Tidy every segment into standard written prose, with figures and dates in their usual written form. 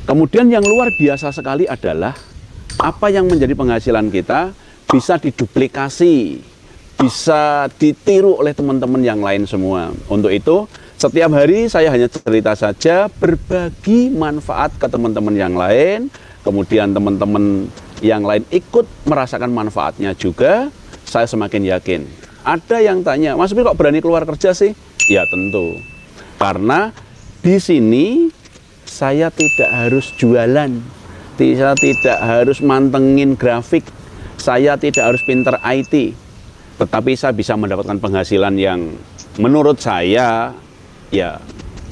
Kemudian yang luar biasa sekali adalah apa yang menjadi penghasilan kita bisa diduplikasi, bisa ditiru oleh teman-teman yang lain semua. Untuk itu, setiap hari saya hanya cerita saja, berbagi manfaat ke teman-teman yang lain, kemudian teman-teman yang lain ikut merasakan manfaatnya juga, saya semakin yakin. Ada yang tanya, Mas Supri kok berani keluar kerja sih? Ya tentu, karena di sini saya tidak harus jualan, saya tidak harus mantengin grafik, saya tidak harus pinter IT, tetapi saya bisa mendapatkan penghasilan yang menurut saya ya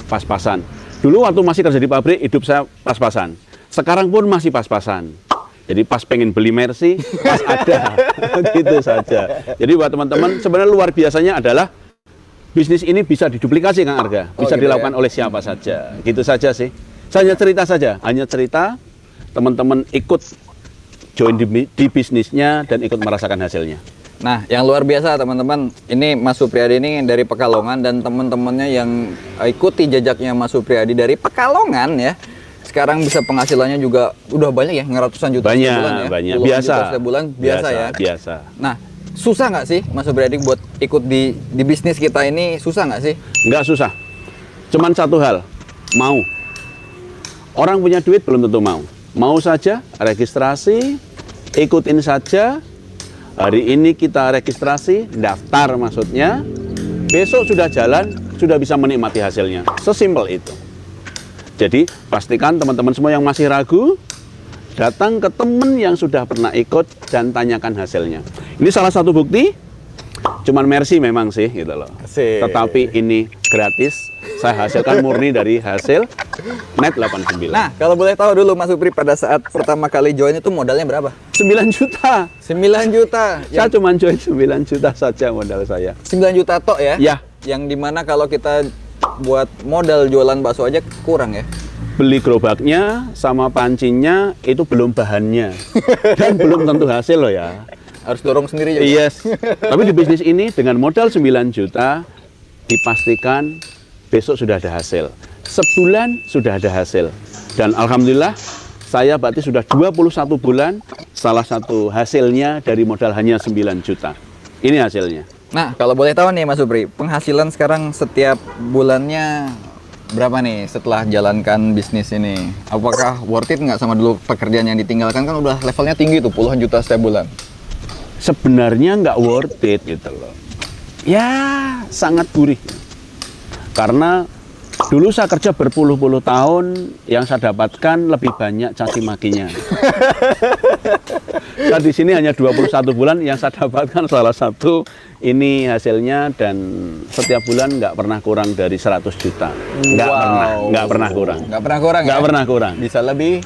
pas-pasan. Dulu waktu masih kerja di pabrik, hidup saya pas-pasan. Sekarang pun masih pas-pasan. Jadi pas pengen beli Mercy, pas ada, gitu saja. Jadi buat teman-teman, sebenarnya luar biasanya adalah bisnis ini bisa diduplikasi, Kang Arga, bisa dilakukan oleh siapa saja, gitu saja sih. Saya hanya cerita saja, hanya cerita, teman-teman ikut join di bisnisnya dan ikut merasakan hasilnya. Nah, yang luar biasa teman-teman, ini Mas Supriyadi ini dari Pekalongan dan teman-temannya yang ikuti jejaknya Mas Supriyadi dari Pekalongan ya. Sekarang bisa penghasilannya juga udah banyak ya, ratusan juta sebulan ya. Banyak, Puluhan biasa. Juta sebulan, biasa ya. Biasa. Nah, susah nggak sih Mas Supriyadi buat ikut di bisnis kita ini, susah nggak sih? Nggak susah, cuman satu hal, mau. Orang punya duit belum tentu mau. Mau saja, registrasi, ikutin saja. Hari ini kita registrasi, daftar maksudnya. Besok sudah jalan, sudah bisa menikmati hasilnya. Sesimpel itu. Jadi pastikan teman-teman semua yang masih ragu, datang ke teman yang sudah pernah ikut dan tanyakan hasilnya. Ini salah satu bukti, cuman Mercy memang sih gitu loh. Tetapi ini gratis, saya hasilkan murni dari hasil net 89. Nah, kalau boleh tahu dulu Mas Supri pada saat pertama kali join itu modalnya berapa? 9 juta. 9 juta. Saya cuma join 9 juta saja modal saya. 9 juta tok ya? Ya. Yang dimana kalau kita buat modal jualan bakso aja kurang ya? Beli gerobaknya sama pancinya itu belum bahannya. Dan belum tentu hasil loh ya. Harus dorong sendiri juga. Yes. Tapi di bisnis ini dengan modal 9 juta dipastikan besok sudah ada hasil. Sebulan sudah ada hasil. Dan alhamdulillah saya berarti sudah 21 bulan, salah satu hasilnya dari modal hanya 9 juta. Ini hasilnya. Nah, kalau boleh tahu nih Mas Supri, penghasilan sekarang setiap bulannya berapa nih setelah jalankan bisnis ini? Apakah worth it nggak sama dulu pekerjaan yang ditinggalkan? Kan udah levelnya tinggi tuh, puluhan juta setiap bulan. Sebenarnya nggak worth it gitu loh. Ya, sangat gurih. Karena dulu saya kerja berpuluh-puluh tahun, yang saya dapatkan lebih banyak caci makinya. Saya di sini hanya 21 bulan, yang saya dapatkan salah satu ini hasilnya, dan setiap bulan nggak pernah kurang dari 100 juta. Nggak pernah kurang. Nggak pernah kurang. Nggak ya? pernah kurang. Bisa lebih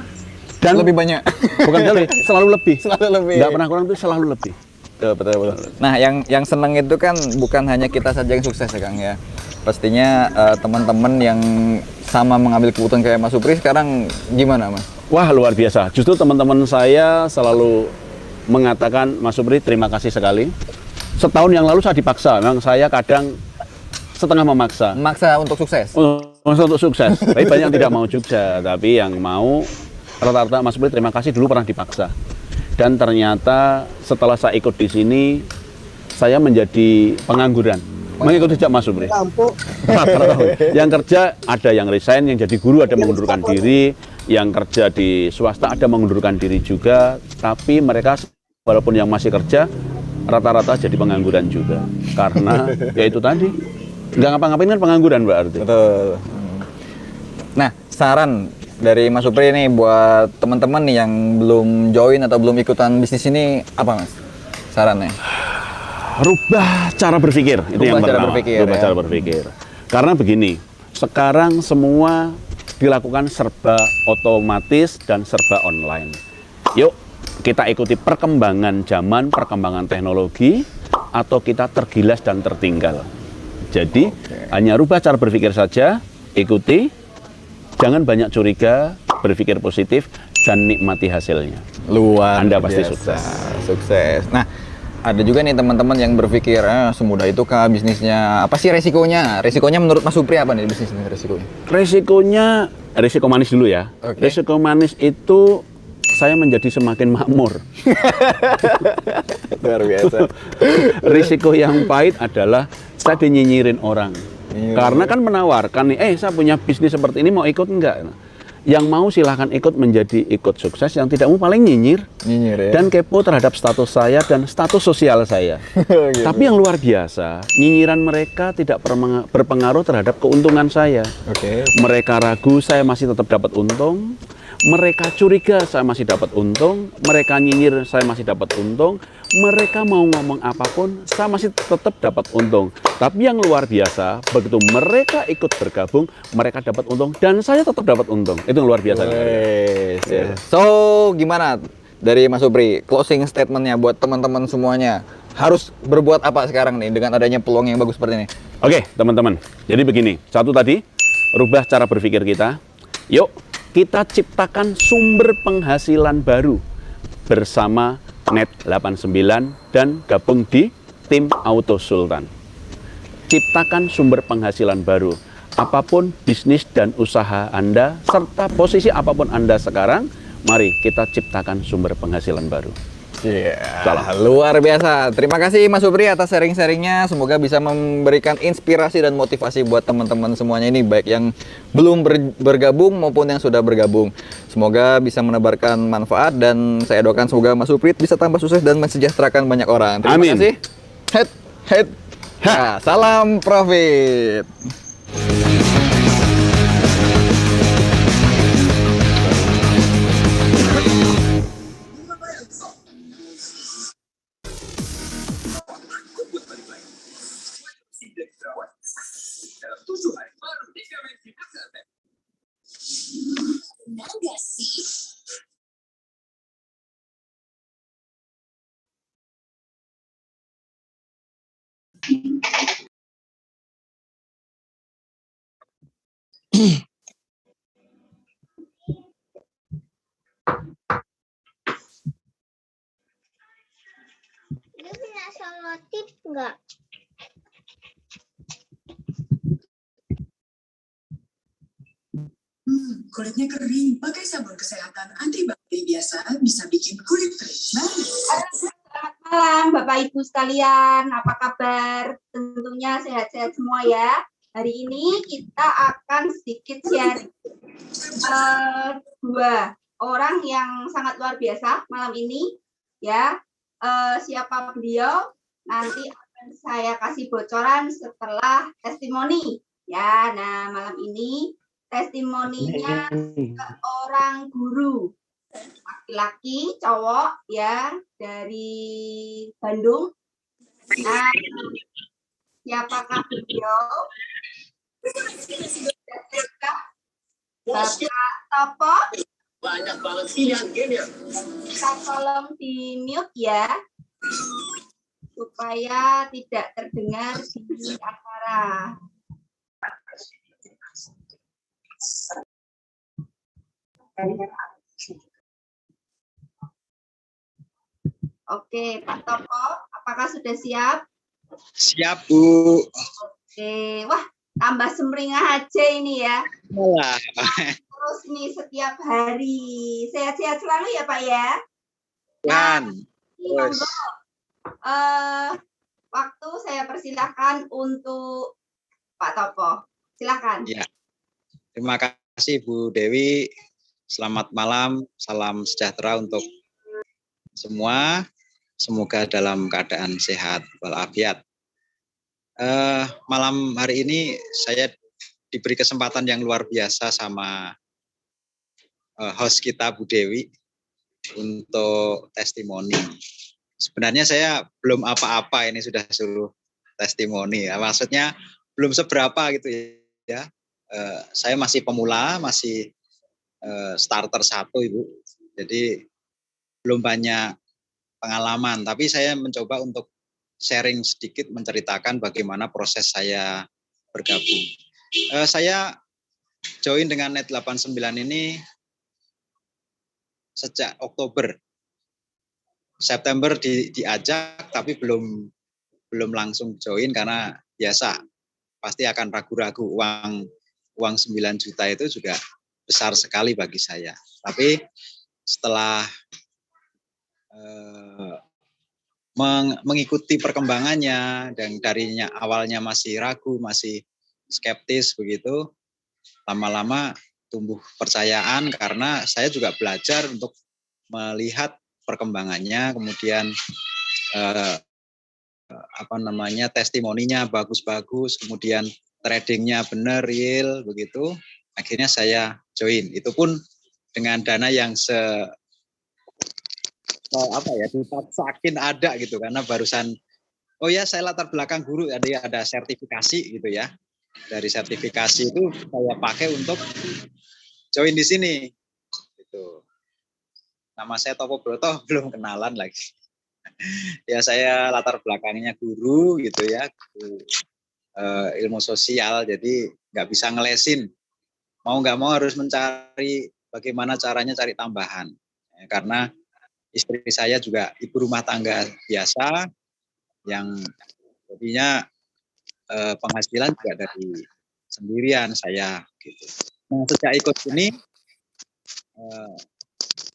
Dan lebih banyak. Bukan lebih, selalu lebih. Selalu lebih. Nggak pernah kurang itu selalu lebih. Betul. Nah, yang seneng itu kan bukan hanya kita saja yang sukses ya Kang ya. Pastinya teman-teman yang sama mengambil keputusan kayak Mas Supri sekarang gimana Mas? Wah, luar biasa. Justru teman-teman saya selalu mengatakan, Mas Supri terima kasih sekali. Setahun yang lalu saya dipaksa, memang saya kadang setengah memaksa. Memaksa untuk sukses? Untuk sukses. Tapi banyak yang tidak mau juga. Tapi yang mau, rata-rata Mas Supri terima kasih, dulu pernah dipaksa. Dan ternyata setelah saya ikut di sini, saya menjadi pengangguran. Mengikuti jejak Mas Supri. Yang kerja ada yang resign, yang jadi guru ada mengundurkan diri, yang kerja di swasta ada mengundurkan diri juga. Tapi mereka walaupun yang masih kerja, rata-rata jadi pengangguran juga. Karena ya itu tadi, nggak ngapa-ngapain kan pengangguran berarti. Betul. Nah, saran dari Mas Supri ini buat teman-teman nih yang belum join atau belum ikutan bisnis ini apa Mas? Sarannya? Rubah cara berpikir, itu yang pertama. Rubah cara berpikir. Karena begini, sekarang semua dilakukan serba otomatis dan serba online. Yuk, kita ikuti perkembangan zaman, perkembangan teknologi, atau kita tergilas dan tertinggal. Jadi, hanya rubah cara berpikir saja, ikuti, jangan banyak curiga, berpikir positif, dan nikmati hasilnya. Luar Anda pasti biasa. sukses. Sukses. Nah, Ada juga nih teman-teman yang berpikir, semudah itu kah bisnisnya? Apa sih resikonya? Resikonya menurut Mas Supri apa nih bisnis ini resikonya? Resiko manis dulu ya. Oke. Resiko manis itu saya menjadi semakin makmur. Luar biasa. Risiko yang pahit adalah saya dinyinyirin orang. Iya. Karena kan menawarkan nih, saya punya bisnis seperti ini, mau ikut enggak? Yang mau silahkan ikut menjadi ikut sukses, yang tidak mau paling nyinyir. Nyinyir ya. Dan kepo terhadap status saya dan status sosial saya. Gitu. Tapi yang luar biasa, nyinyiran mereka tidak berpengaruh terhadap keuntungan saya. Oke. Mereka ragu, saya masih tetap dapat untung. Mereka curiga, saya masih dapat untung. Mereka nyinyir, saya masih dapat untung. Mereka mau ngomong apapun, saya masih tetap dapat untung. Tapi yang luar biasa, begitu mereka ikut bergabung, mereka dapat untung dan saya tetap dapat untung. Itu yang luar biasa. Wes, ya. So, gimana dari Mas Supri? Closing statementnya buat teman-teman semuanya. Harus berbuat apa sekarang nih dengan adanya peluang yang bagus seperti ini? Oke, teman-teman. Jadi begini, satu tadi, rubah cara berpikir kita. Yuk, kita ciptakan sumber penghasilan baru bersama Net89 dan gabung di tim Auto Sultan. Ciptakan sumber penghasilan baru. Apapun bisnis dan usaha Anda, serta posisi apapun Anda sekarang, mari kita ciptakan sumber penghasilan baru. Iya, Salam. luar biasa. Terima kasih Mas Supri atas sharing-sharingnya. Semoga bisa memberikan inspirasi dan motivasi buat teman-teman semuanya ini, baik yang belum bergabung maupun yang sudah bergabung. Semoga bisa menebarkan manfaat dan saya doakan semoga Mas Supri bisa tambah sukses dan mensejahterakan banyak orang. Terima Amin. kasih. Head. Nah, salam profit. Ini punya selotip nggak? Kulitnya kering, pakai sabun kesehatan antibakteri biasa bisa bikin kulit kering. Baru. Selamat malam Bapak Ibu sekalian, apa kabar? Tentunya sehat-sehat semua ya. Hari ini kita akan sedikit sharing dua orang yang sangat luar biasa malam ini ya. Siapa beliau? Nanti akan saya kasih bocoran setelah testimoni ya. Nah, malam ini testimoninya seorang guru laki-laki, cowok ya, dari Bandung. Nah, siapakah beliau? Bapak Topo. Banyak banget pilihan game ya. Kita tolong di mute ya, supaya tidak terdengar di acara. Oke, Pak Topo, apakah sudah siap? Siap, Bu. Oke, wah tambah semringah aja ini ya. Wah, Terus nih setiap hari. Sehat-sehat selalu ya Pak ya. kan. Ini monggo, waktu saya persilahkan untuk Pak Topo. Silakan. Ya. Terima kasih Bu Dewi. Selamat malam, salam sejahtera untuk semua. Semoga dalam keadaan sehat walafiat. Malam hari ini saya diberi kesempatan yang luar biasa sama host kita Bu Dewi untuk testimoni. Sebenarnya saya belum apa-apa, ini sudah suruh testimoni. Ya, maksudnya belum seberapa gitu ya. Saya masih pemula, masih starter 1 Ibu. Jadi belum banyak pengalaman, tapi saya mencoba untuk sharing sedikit menceritakan bagaimana proses saya bergabung. Saya join dengan Net89 ini sejak Oktober September diajak tapi belum langsung join karena biasa pasti akan ragu-ragu, uang 9 juta itu juga besar sekali bagi saya. Tapi setelah mengikuti perkembangannya dan darinya awalnya masih ragu, masih skeptis begitu, lama-lama tumbuh percayaan karena saya juga belajar untuk melihat perkembangannya, kemudian testimoninya bagus-bagus, kemudian tradingnya benar real begitu. Akhirnya saya join. Itu pun dengan dana yang dipaksakin ada gitu, karena barusan saya latar belakang guru, ada sertifikasi gitu ya. Dari sertifikasi itu saya pakai untuk join di sini. Gitu. Nama saya Topo Broto, belum kenalan lagi. Ya saya latar belakangnya guru gitu ya, ilmu sosial, jadi nggak bisa ngelesin. Mau nggak mau harus mencari bagaimana caranya cari tambahan. Karena istri saya juga ibu rumah tangga biasa, yang jadinya penghasilan juga dari sendirian saya gitu. Nah, sejak ikut ini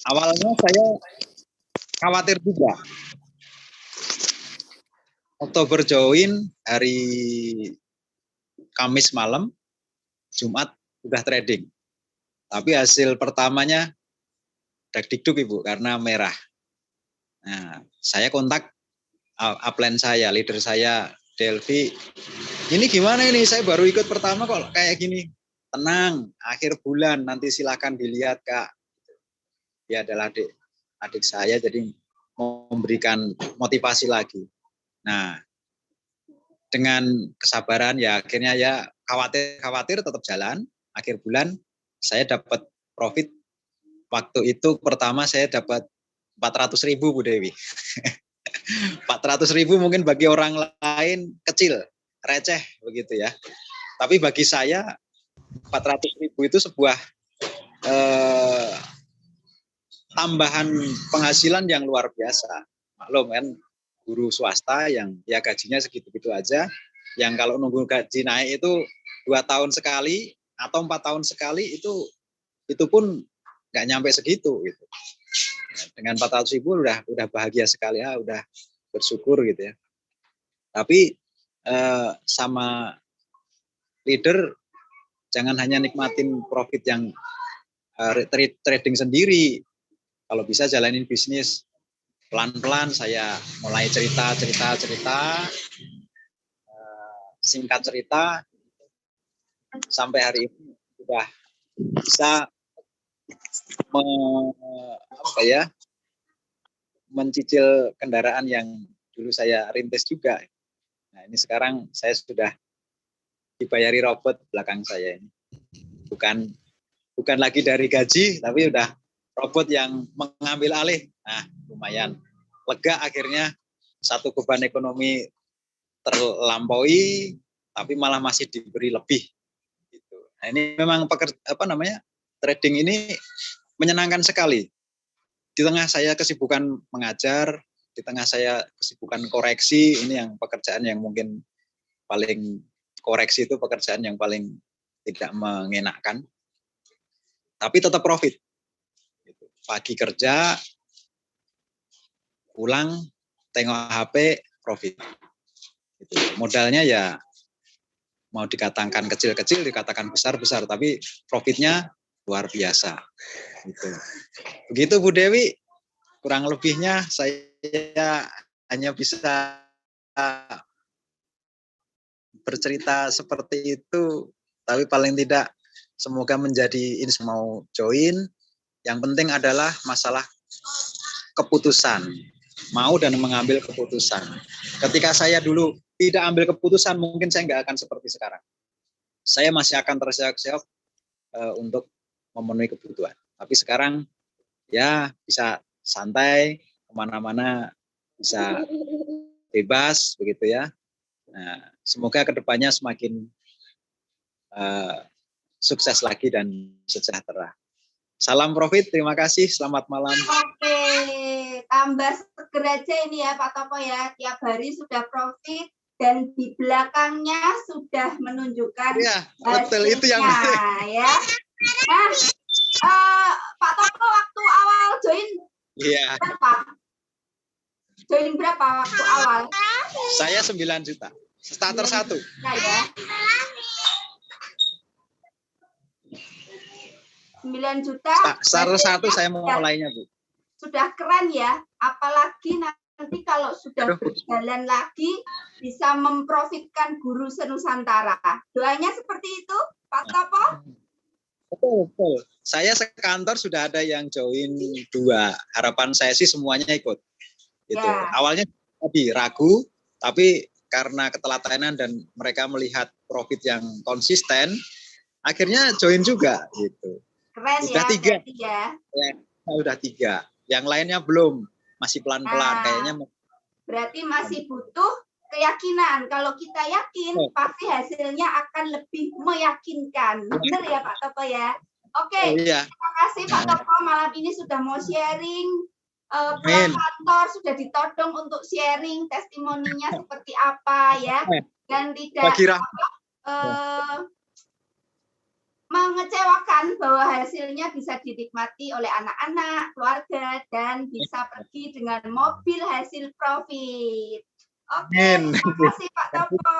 awalnya saya khawatir juga. Oktober join, hari Kamis malam, Jumat udah trading. Tapi hasil pertamanya dagdikduk Ibu, karena merah. Nah, saya kontak upline saya, leader saya, Delvi. Ini gimana ini? Saya baru ikut pertama kok kayak gini. Tenang, akhir bulan nanti silakan dilihat Kak. Dia adalah adik saya, jadi memberikan motivasi lagi. Nah, dengan kesabaran ya akhirnya ya khawatir tetap jalan. Akhir bulan saya dapat profit. Waktu itu pertama saya dapat 400.000 Bu Dewi. 400.000 mungkin bagi orang lain kecil, receh begitu ya. Tapi bagi saya 400.000 itu sebuah tambahan penghasilan yang luar biasa. Maklum kan, guru swasta yang ya gajinya segitu-gitu aja, yang kalau nunggu gaji naik itu 2 tahun sekali atau 4 tahun sekali, itu pun nggak nyampe segitu gitu. Dengan 400.000 udah bahagia sekali ya, udah bersyukur gitu ya. Tapi sama leader jangan hanya nikmatin profit yang trading sendiri. Kalau bisa jalanin bisnis pelan-pelan. Saya mulai cerita, singkat cerita, sampai hari ini sudah bisa mencicil kendaraan yang dulu saya rintis juga. Nah, ini sekarang saya sudah dibayari robot belakang saya ini. Bukan lagi dari gaji, tapi udah robot yang mengambil alih. Nah, lumayan lega akhirnya, satu beban ekonomi terlampaui, tapi malah masih diberi lebih. Gitu. Nah, ini memang trading ini menyenangkan sekali. Di tengah saya kesibukan mengajar, di tengah saya kesibukan koreksi, ini yang pekerjaan yang mungkin paling, koreksi itu pekerjaan yang paling tidak mengenakkan, tapi tetap profit. Pagi kerja, pulang, tengok HP, profit. Modalnya ya mau dikatakan kecil-kecil, dikatakan besar-besar, tapi profitnya luar biasa. Begitu Bu Dewi, kurang lebihnya saya hanya bisa bercerita seperti itu, tapi paling tidak semoga menjadi mau join. Yang penting adalah masalah keputusan, mau dan mengambil keputusan. Ketika saya dulu tidak ambil keputusan, mungkin saya nggak akan seperti sekarang. Saya masih akan terseok-seok untuk memenuhi kebutuhan. Tapi sekarang ya bisa santai, kemana-mana bisa bebas begitu ya. Nah, semoga kedepannya semakin sukses lagi dan sejahtera. Salam profit, terima kasih, selamat malam. Oke, tambah seger aja ini ya Pak Topo ya, tiap hari sudah profit dan di belakangnya sudah menunjukkan Iya, betul itu yang hasilnya ya. Nah, Pak Topo waktu awal join iya. berapa? Join berapa waktu awal? Saya 9 juta. Starter 1. Nah ya. 9 juta. Starter 1 saya mau mulainya, Bu. Sudah keren ya, apalagi nanti kalau sudah berjalan lagi bisa memprofitkan guru senusantara. Doanya seperti itu, Pak Topo? Betul. Saya sekantor sudah ada yang join 2. Harapan saya sih semuanya ikut. Gitu. Ya. Awalnya tadi ragu, tapi karena keteladanan dan mereka melihat profit yang konsisten, akhirnya join juga gitu. Keren Udah ya, 3. ya. Udah 3. Yang lainnya belum, masih pelan-pelan kayaknya. Berarti masih butuh keyakinan. Kalau kita yakin, pasti hasilnya akan lebih meyakinkan. Benar ya Pak Topo ya? Oke, Iya. terima kasih Pak Topo malam ini sudah mau sharing. Pulang kantor sudah ditodong untuk sharing testimoninya seperti apa ya. Dan tidak mengecewakan bahwa hasilnya bisa dinikmati oleh anak-anak, keluarga, dan bisa pergi dengan mobil hasil profit. Oke, terima kasih Pak Topo.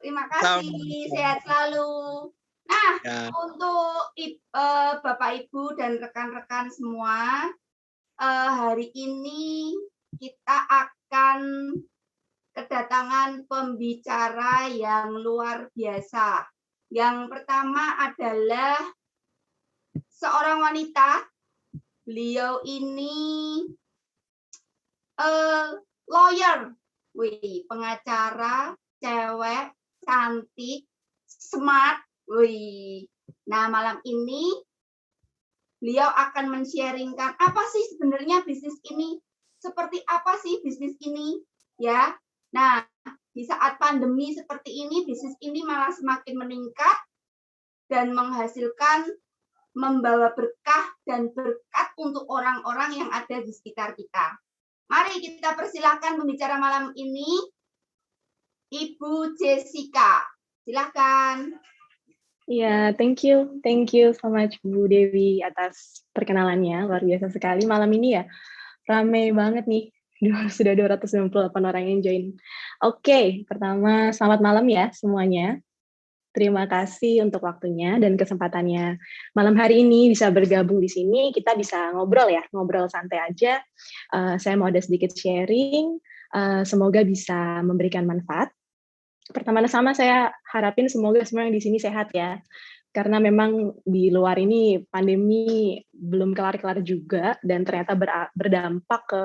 Terima kasih, sehat selalu. Nah, untuk Bapak Ibu dan rekan-rekan semua, hari ini kita akan kedatangan pembicara yang luar biasa. Yang pertama adalah seorang wanita. Beliau ini lawyer, pengacara, cewek, cantik, smart. Nah, malam ini beliau akan men-sharingkan apa sih sebenarnya bisnis ini, seperti apa sih bisnis ini, ya. Nah, di saat pandemi seperti ini, bisnis ini malah semakin meningkat dan menghasilkan, membawa berkah dan berkat untuk orang-orang yang ada di sekitar kita. Mari kita persilahkan pembicara malam ini, Ibu Jessica. Silakan. Ya, thank you so much Bu Dewi atas perkenalannya, luar biasa sekali malam ini ya. Ramai banget nih. Sudah 298 orang yang join. Oke, pertama selamat malam ya semuanya. Terima kasih untuk waktunya dan kesempatannya. Malam hari ini bisa bergabung di sini, kita bisa ngobrol ya, ngobrol santai aja. Saya mau ada sedikit sharing, semoga bisa memberikan manfaat. Pertama-tama saya harapin semoga semua yang di sini sehat ya. Karena memang di luar ini pandemi belum kelar-kelar juga dan ternyata berdampak ke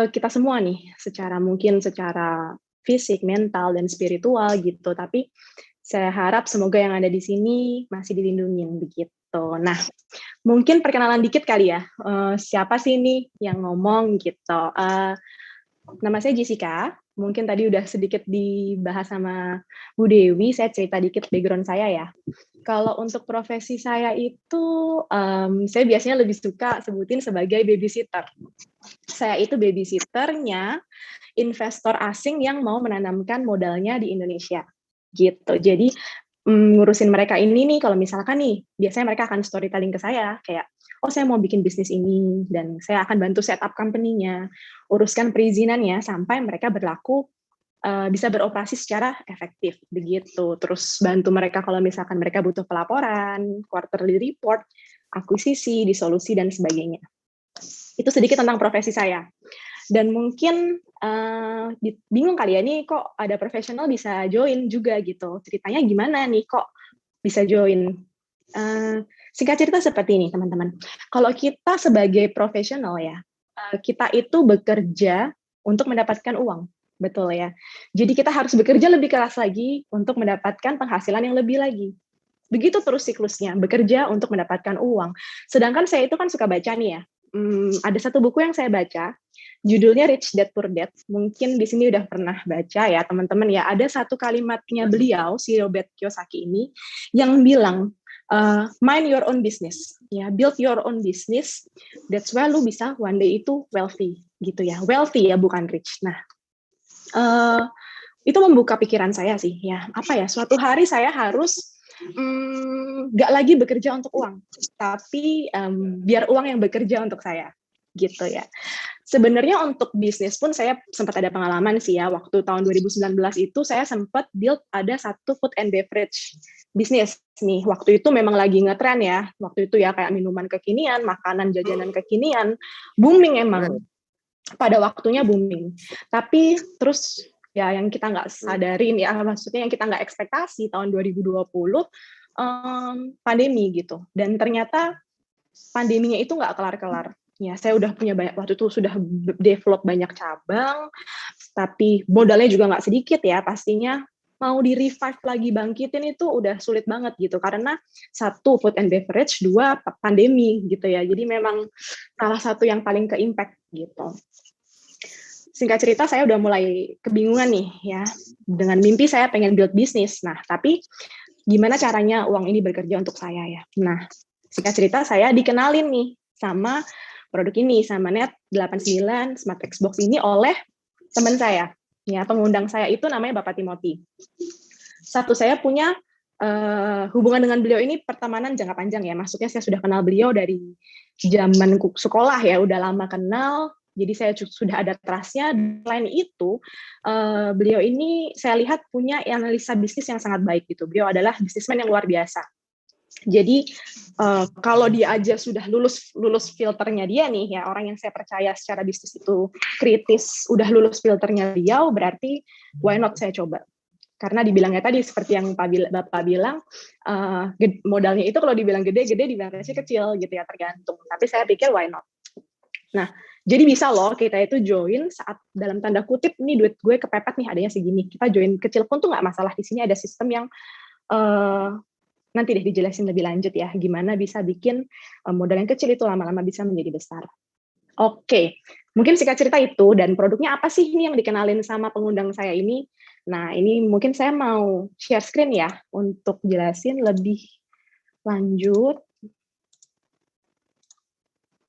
kita semua nih, mungkin secara fisik, mental, dan spiritual gitu. Tapi saya harap semoga yang ada di sini masih dilindungi begitu. Nah, mungkin perkenalan dikit kali ya. Siapa sih ini yang ngomong gitu? Nama saya Jessica. Mungkin tadi udah sedikit dibahas sama Bu Dewi. Saya cerita dikit background saya ya. Kalau untuk profesi saya itu, saya biasanya lebih suka sebutin sebagai babysitter. Saya itu babysitternya investor asing yang mau menanamkan modalnya di Indonesia. Gitu. Jadi ngurusin mereka ini nih, kalau misalkan nih, biasanya mereka akan storytelling ke saya, kayak, oh saya mau bikin bisnis ini, dan saya akan bantu setup company-nya, uruskan perizinannya, sampai mereka bisa beroperasi secara efektif, begitu. Terus bantu mereka kalau misalkan mereka butuh pelaporan, quarterly report, akuisisi, disolusi, dan sebagainya. Itu sedikit tentang profesi saya. Dan mungkin bingung kali ya, nih kok ada profesional bisa join juga gitu. Ceritanya gimana nih kok bisa join? Singkat cerita seperti ini teman-teman. Kalau kita sebagai profesional ya, kita itu bekerja untuk mendapatkan uang. Betul ya. Jadi kita harus bekerja lebih keras lagi untuk mendapatkan penghasilan yang lebih lagi. Begitu terus siklusnya, bekerja untuk mendapatkan uang. Sedangkan saya itu kan suka baca nih ya. Ada satu buku yang saya baca, judulnya Rich Dad Poor Dad. Mungkin di sini udah pernah baca ya teman-teman ya. Ada satu kalimatnya beliau, si Robert Kiyosaki ini, yang bilang mind your own business, ya, build your own business. That's why lu bisa one day itu wealthy, gitu ya. Wealthy ya, bukan rich. Nah, itu membuka pikiran saya sih, ya. Apa ya? Suatu hari saya harus nggak lagi bekerja untuk uang, tapi biar uang yang bekerja untuk saya, gitu ya. Sebenarnya untuk bisnis pun saya sempat ada pengalaman sih ya. Waktu tahun 2019 itu saya sempat build ada satu food and beverage bisnis nih. Waktu itu memang lagi ngetren ya. Waktu itu ya kayak minuman kekinian, makanan jajanan kekinian, booming emang. Pada waktunya booming. Tapi terus ya yang kita nggak sadarin ya, maksudnya yang kita nggak ekspektasi tahun 2020 pandemi gitu. Dan ternyata pandeminya itu nggak kelar-kelar. Ya, saya udah punya banyak, waktu itu sudah develop banyak cabang, tapi modalnya juga nggak sedikit ya, pastinya mau di-revive lagi, bangkitin itu udah sulit banget gitu, karena satu, food and beverage, dua, pandemi gitu ya, jadi memang salah satu yang paling ke-impact gitu. Singkat cerita, saya udah mulai kebingungan nih ya, dengan mimpi saya pengen build bisnis, nah tapi gimana caranya uang ini bekerja untuk saya ya. Nah, singkat cerita, saya dikenalin nih sama produk ini, sama Net89 Smart Xbox ini oleh teman saya. Ya, pengundang saya itu namanya Bapak Timothy. Satu, saya punya hubungan dengan beliau ini pertemanan jangka panjang ya. Maksudnya saya sudah kenal beliau dari zaman sekolah ya, udah lama kenal. Jadi saya sudah ada trust-nya. Selain itu, beliau ini saya lihat punya analisa bisnis yang sangat baik gitu. Beliau adalah bisnismen yang luar biasa. Jadi kalau dia aja sudah lulus filternya dia nih ya, orang yang saya percaya secara bisnis itu kritis, udah lulus filternya beliau, berarti why not saya coba. Karena dibilangnya tadi seperti yang Bapak bilang, modalnya itu kalau dibilang gede, dibilang kecil gitu ya, tergantung. Tapi saya pikir why not. Nah, jadi bisa loh kita itu join saat dalam tanda kutip, nih duit gue kepepet nih, adanya segini. Kita join kecil pun tuh nggak masalah. Di sini ada sistem yang nanti deh dijelasin lebih lanjut ya, gimana bisa bikin modal yang kecil itu lama-lama bisa menjadi besar. Oke, mungkin singkat cerita itu, dan produknya apa sih ini yang dikenalin sama pengundang saya ini. Nah, ini mungkin saya mau share screen ya, untuk jelasin lebih lanjut.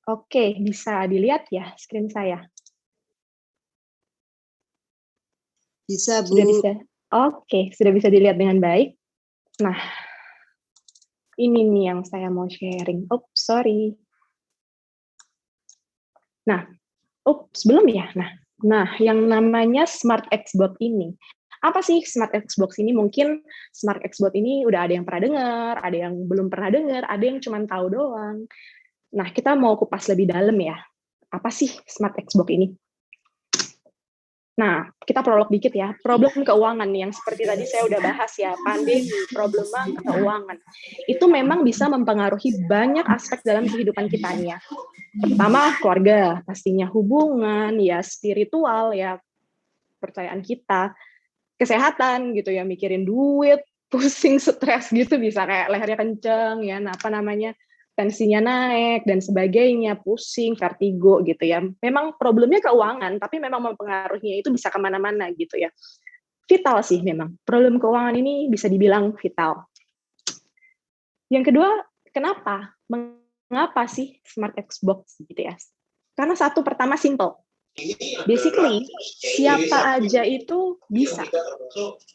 Oke, bisa dilihat ya screen saya? Bisa, Bu. Sudah bisa? Oke, sudah bisa dilihat dengan baik. Nah, ini nih yang saya mau sharing. Sorry. Nah, belum ya? Nah, yang namanya Smart Xbox ini. Apa sih Smart Xbox ini? Mungkin Smart Xbox ini udah ada yang pernah dengar, ada yang belum pernah dengar, ada yang cuma tahu doang. Nah, kita mau kupas lebih dalam ya. Apa sih Smart Xbox ini? Nah, kita prolog dikit ya. Problem keuangan yang seperti tadi saya udah bahas ya, pandemi, problema keuangan. Itu memang bisa mempengaruhi banyak aspek dalam kehidupan kita nih ya. Pertama, keluarga, pastinya hubungan, ya spiritual, ya percayaan kita, kesehatan gitu ya, mikirin duit, pusing, stres gitu, bisa kayak lehernya kenceng, ya, tensinya naik, dan sebagainya, pusing, vertigo gitu ya. Memang problemnya keuangan, tapi memang mempengaruhinya itu bisa kemana-mana gitu ya. Vital sih memang. Problem keuangan ini bisa dibilang vital. Yang kedua, kenapa? Mengapa sih Smart Xbox gitu ya? Karena satu, pertama simple. Basically, siapa aja itu bisa.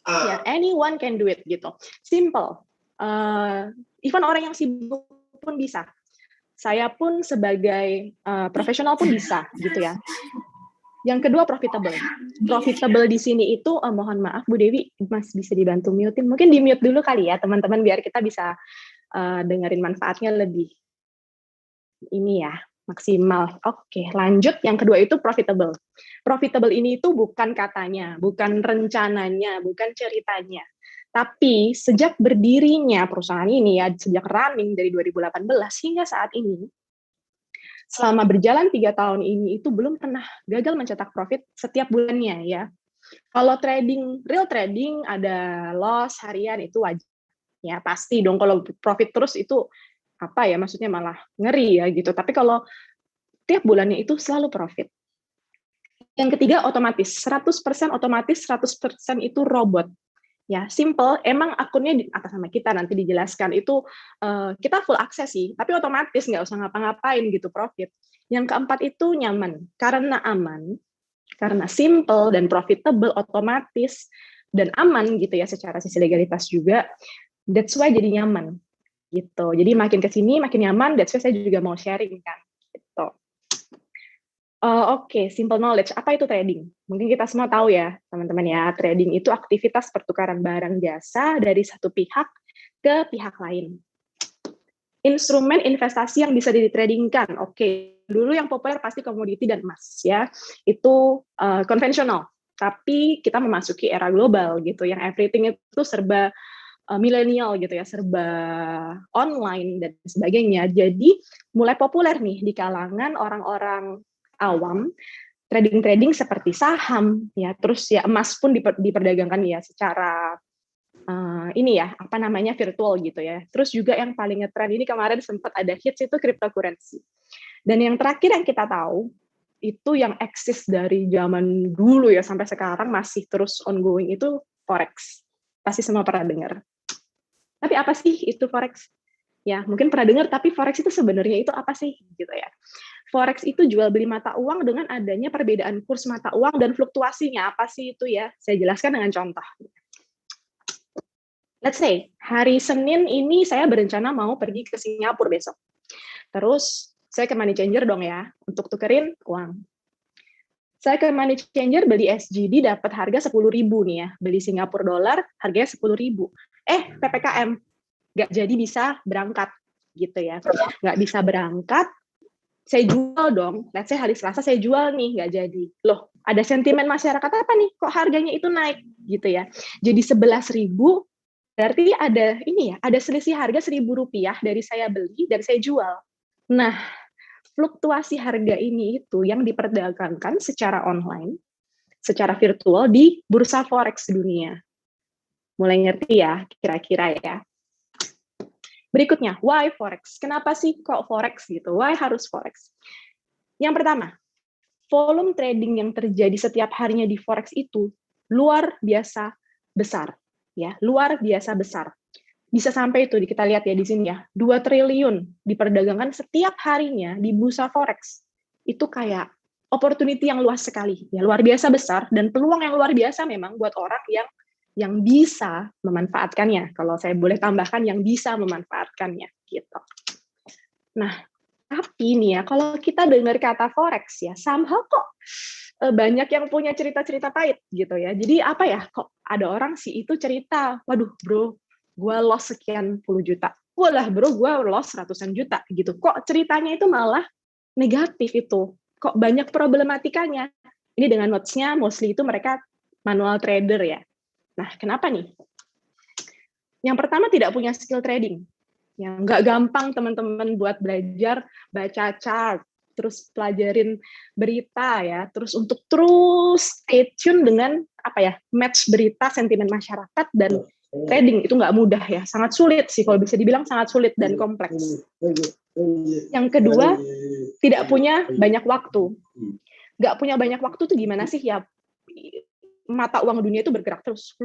Ya, anyone can do it gitu. Simple. Even orang yang sibuk pun bisa. Saya pun sebagai profesional pun bisa gitu ya. Yang kedua, profitable. Profitable di sini itu mohon maaf Bu Dewi, Mas bisa dibantu mute-in. Mungkin di-mute dulu kali ya teman-teman biar kita bisa dengerin manfaatnya lebih ini ya, maksimal. Oke, lanjut. Yang kedua itu profitable. Profitable ini itu bukan katanya, bukan rencananya, bukan ceritanya. Tapi sejak berdirinya perusahaan ini ya, sejak running dari 2018 hingga saat ini, selama berjalan 3 tahun ini itu belum pernah gagal mencetak profit setiap bulannya ya. Kalau trading, real trading ada loss harian itu wajar. Ya pasti dong kalau profit terus itu apa ya, maksudnya malah ngeri ya gitu. Tapi kalau tiap bulannya itu selalu profit. Yang ketiga otomatis, 100% otomatis, 100% itu robot. Ya, simple. Emang akunnya di atas nama kita, nanti dijelaskan. Itu kita full akses sih, tapi otomatis nggak usah ngapa-ngapain gitu profit. Yang keempat itu nyaman. Karena aman, karena simple dan profitable, otomatis dan aman gitu ya secara sisi legalitas juga. That's why jadi nyaman gitu. Jadi makin ke sini makin nyaman. That's why saya juga mau sharing kan. Gitu. Oke, simple knowledge. Apa itu trading? Mungkin kita semua tahu ya, teman-teman ya. Trading itu aktivitas pertukaran barang jasa dari satu pihak ke pihak lain. Instrumen investasi yang bisa ditradingkan. Oke, dulu yang populer pasti komoditi dan emas ya. Itu konvensional. Tapi kita memasuki era global gitu, yang everything itu serba milenial gitu ya, serba online dan sebagainya. Jadi mulai populer nih di kalangan orang-orang awam, trading seperti saham ya, terus ya emas pun diperdagangkan ya secara ini ya, apa namanya, virtual gitu ya. Terus juga yang paling ngetren ini kemarin sempat ada hits itu cryptocurrency. Dan yang terakhir yang kita tahu itu yang eksis dari zaman dulu ya sampai sekarang masih terus ongoing itu forex. Pasti semua pernah dengar. Tapi apa sih itu forex? Ya, mungkin pernah dengar, tapi forex itu sebenarnya itu apa sih gitu ya. Forex itu jual beli mata uang dengan adanya perbedaan kurs mata uang dan fluktuasinya. Apa sih itu ya? Saya jelaskan dengan contoh. Let's say, hari Senin ini saya berencana mau pergi ke Singapura besok. Terus, saya ke money changer dong ya, untuk tukerin uang. Saya ke money changer beli SGD dapat harga 10.000 nih ya. Beli Singapura dolar harganya 10.000. PPKM. Nggak jadi bisa berangkat gitu ya. Nggak bisa berangkat, saya jual dong. Let's say hari Selasa saya jual nih, nggak jadi. Loh, ada sentimen masyarakat apa nih? Kok harganya itu naik gitu ya. Jadi 11.000, berarti ada ini ya, ada selisih harga Rp1.000 dari saya beli dan saya jual. Nah, fluktuasi harga ini itu yang diperdagangkan secara online, secara virtual di bursa forex dunia. Mulai ngerti ya, kira-kira ya. Berikutnya, why forex? Kenapa sih kok forex gitu? Why harus forex? Yang pertama, volume trading yang terjadi setiap harinya di forex itu luar biasa besar, ya, luar biasa besar. Bisa sampai itu kita lihat ya di sini ya, 2 triliun diperdagangkan setiap harinya di bursa forex. Itu kayak opportunity yang luas sekali, ya, luar biasa besar dan peluang yang luar biasa memang buat orang yang bisa memanfaatkannya. Kalau saya boleh tambahkan, yang bisa memanfaatkannya gitu. Nah, tapi nih ya, kalau kita dengar kata forex ya, somehow kok banyak yang punya cerita-cerita pahit gitu ya. Jadi apa ya, kok ada orang sih itu cerita, waduh bro, gue loss sekian puluh juta. Walah bro, gue loss ratusan juta gitu. Kok ceritanya itu malah negatif itu? Kok banyak problematikanya? Ini dengan notes-nya, mostly itu mereka manual trader ya. Nah, kenapa nih? Yang pertama, tidak punya skill trading. Yang nggak gampang teman-teman buat belajar baca chart, terus pelajarin berita ya, terus untuk terus stay tune dengan apa ya, match berita, sentimen masyarakat dan trading itu nggak mudah ya, sangat sulit sih kalau bisa dibilang, sangat sulit dan kompleks. Yang kedua, tidak punya banyak waktu. Nggak punya banyak waktu tuh gimana sih ya? Mata uang dunia itu bergerak terus,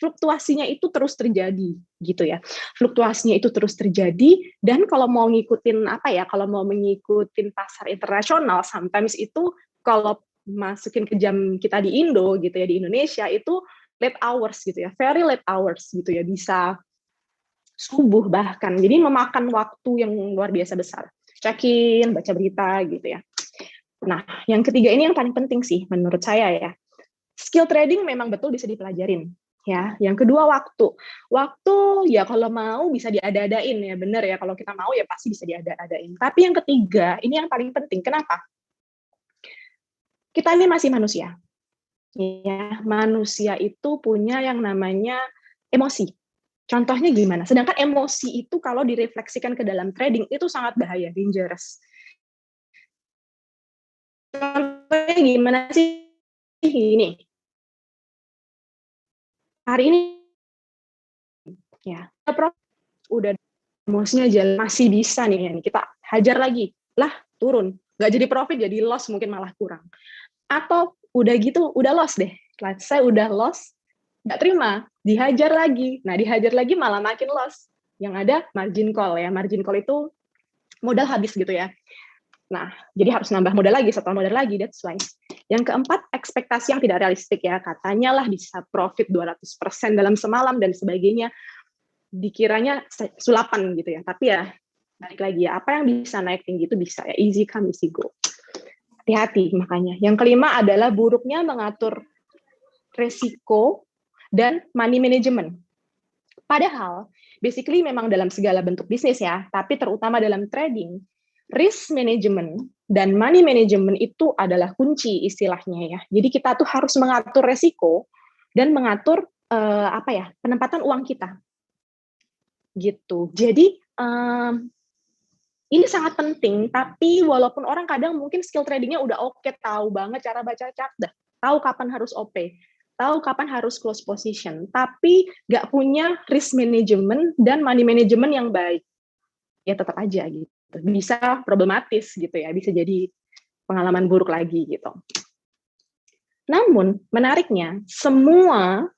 fluktuasinya itu terus terjadi gitu ya, fluktuasinya itu terus terjadi, dan kalau mau ngikutin apa ya, kalau mau mengikutin pasar internasional, sometimes itu kalau masukin ke jam kita di Indo gitu ya, di Indonesia itu late hours gitu ya, very late hours gitu ya, bisa subuh bahkan, jadi memakan waktu yang luar biasa besar, check-in, baca berita gitu ya. Nah, yang ketiga ini yang paling penting sih menurut saya ya. Skill trading memang betul bisa dipelajarin, ya. Yang kedua waktu ya kalau mau bisa diada-adain ya, bener ya, kalau kita mau ya pasti bisa diada-adain. Tapi yang ketiga ini yang paling penting. Kenapa? Kita ini masih manusia, ya. Manusia itu punya yang namanya emosi. Contohnya gimana? Sedangkan emosi itu kalau direfleksikan ke dalam trading itu sangat bahaya, dangerous. Contohnya gimana sih? Ini hari ini ya udah emosinya jalan, masih bisa nih kita hajar lagi lah, turun, nggak jadi profit, jadi loss, mungkin malah kurang. Atau udah gitu udah loss deh, saya udah loss nggak terima, dihajar lagi. Nah, dihajar lagi malah makin loss. Yang ada margin call ya. Margin call itu modal habis gitu ya. Nah, jadi harus nambah modal lagi, setor modal lagi, that's why. Yang keempat, ekspektasi yang tidak realistik ya. Katanya lah bisa profit 200% dalam semalam dan sebagainya. Dikiranya sulapan gitu ya. Tapi ya, balik lagi ya, apa yang bisa naik tinggi itu bisa ya. Easy come, easy go. Hati-hati makanya. Yang kelima adalah buruknya mengatur resiko dan money management. Padahal, basically memang dalam segala bentuk bisnis ya, tapi terutama dalam trading, risk management dan money management itu adalah kunci istilahnya ya. Jadi kita tuh harus mengatur resiko dan mengatur penempatan uang kita. Gitu. Jadi ini sangat penting, tapi walaupun orang kadang mungkin skill tradingnya udah oke, tahu banget cara baca chart, tahu kapan harus OP, tahu kapan harus close position, tapi nggak punya risk management dan money management yang baik, ya tetap aja gitu. Bisa problematis gitu ya, bisa jadi pengalaman buruk lagi gitu. Namun menariknya, semua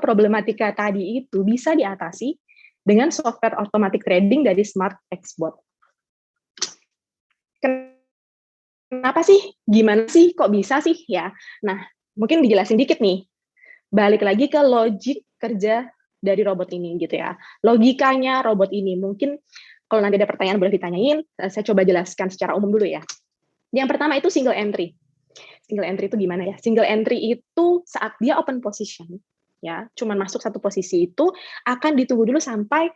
problematika tadi itu bisa diatasi dengan software automatic trading dari Smart Xbot. Kenapa sih? Gimana sih? Kok bisa sih? Ya, nah mungkin dijelasin dikit nih. Balik lagi ke logik kerja dari robot ini gitu ya. Logikanya robot ini mungkin kalau nanti ada pertanyaan boleh ditanyain. Saya coba jelaskan secara umum dulu ya. Yang pertama itu single entry. Single entry itu gimana ya? Single entry itu saat dia open position, ya, cuman masuk satu posisi itu akan ditunggu dulu sampai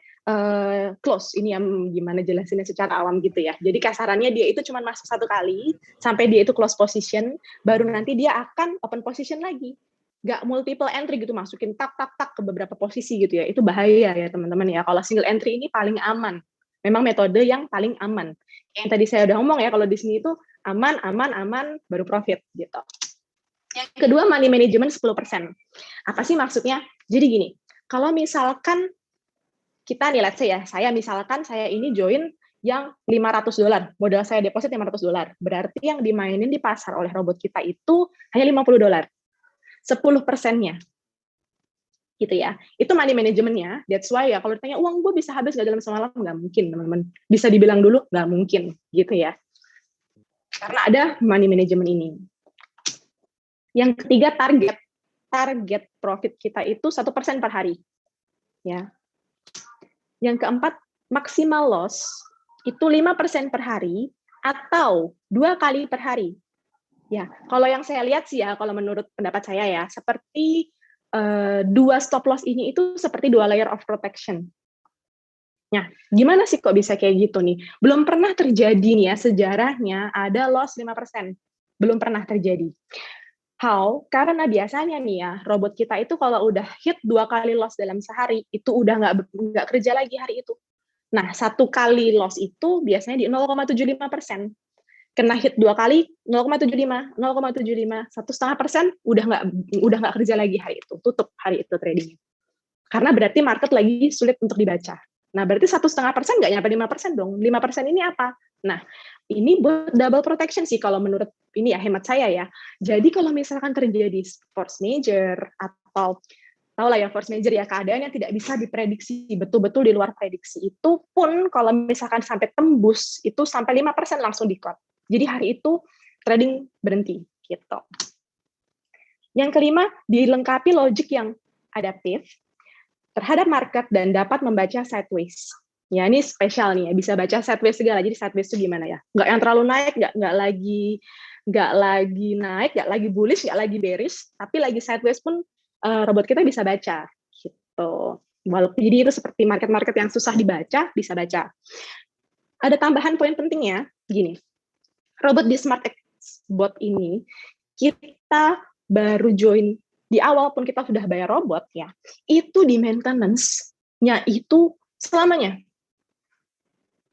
close. Ini yang gimana jelasinnya secara awam gitu ya. Jadi kasarannya dia itu cuman masuk satu kali sampai dia itu close position, baru nanti dia akan open position lagi. Nggak multiple entry gitu, masukin tak ke beberapa posisi gitu ya. Itu bahaya ya teman-teman ya. Kalau single entry ini paling aman. Memang metode yang paling aman. Yang tadi saya udah ngomong ya, kalau di sini itu aman, baru profit gitu. Yang kedua, money management 10%. Apa sih maksudnya? Jadi gini, kalau misalkan kita nih, let's say ya, saya ini join yang $500, modal saya deposit $500, berarti yang dimainin di pasar oleh robot kita itu hanya $50, 10%-nya. Gitu ya. Itu money manajemennya. That's why ya, kalau ditanya uang gue bisa habis nggak dalam semalam, nggak mungkin teman-teman. Bisa dibilang dulu nggak mungkin gitu ya. Karena ada money management ini. Yang ketiga, target profit kita itu 1% per hari. Ya. Yang keempat, maksimal loss itu 5% per hari atau 2 kali per hari. Ya, kalau yang saya lihat sih ya, kalau menurut pendapat saya ya, seperti 2 stop loss ini itu seperti 2 layer of protection. Nah, gimana sih kok bisa kayak gitu nih? Belum pernah terjadi nih ya, sejarahnya ada loss 5%. Belum pernah terjadi. How? Karena biasanya nih ya, robot kita itu kalau udah hit 2 kali loss dalam sehari, itu udah nggak kerja lagi hari itu. Nah, 1 kali loss itu biasanya di 0,75%. Kena hit 2 kali, 0,75, 1,5%, udah nggak kerja lagi hari itu, tutup hari itu tradingnya. Karena berarti market lagi sulit untuk dibaca. Nah, berarti 1,5% nggak nyampe 5% dong. 5% ini apa? Nah, ini buat double protection sih kalau menurut ini ya, hemat saya ya. Jadi kalau misalkan terjadi force major atau tahu lah ya force major ya, keadaan yang tidak bisa diprediksi, betul-betul di luar prediksi, itu pun kalau misalkan sampai tembus, itu sampai 5% langsung di-cut. Jadi hari itu trading berhenti gitu. Yang kelima, dilengkapi logik yang adaptif terhadap market dan dapat membaca sideways. Ya, ini spesial nih ya, bisa baca sideways segala. Jadi sideways itu gimana ya? Nggak yang terlalu naik, nggak lagi naik, nggak lagi bullish, nggak lagi bearish, tapi lagi sideways pun robot kita bisa baca gitu. Walaupun jadi itu seperti market-market yang susah dibaca, bisa baca. Ada tambahan poin pentingnya, gini. Robot di Smart Xbot ini, kita baru join di awal pun kita sudah bayar robot ya, itu di maintenance-nya itu selamanya.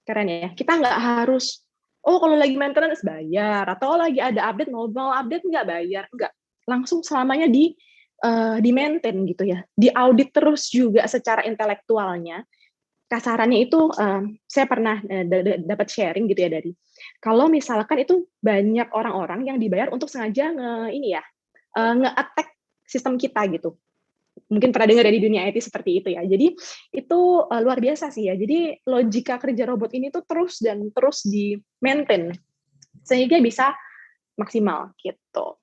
Keren ya, kita nggak harus, kalau lagi maintenance bayar, atau lagi ada update, mau update nggak bayar, nggak. Langsung selamanya di maintain gitu ya, di audit terus juga secara intelektualnya. Kasarannya itu, saya pernah dapat sharing gitu ya dari, kalau misalkan itu banyak orang-orang yang dibayar untuk sengaja nge-attack sistem kita gitu. mungkin pernah dengar di dunia IT seperti itu ya. Jadi itu luar biasa sih ya. Jadi logika kerja robot ini tuh terus dan terus di maintain sehingga bisa maksimal gitu.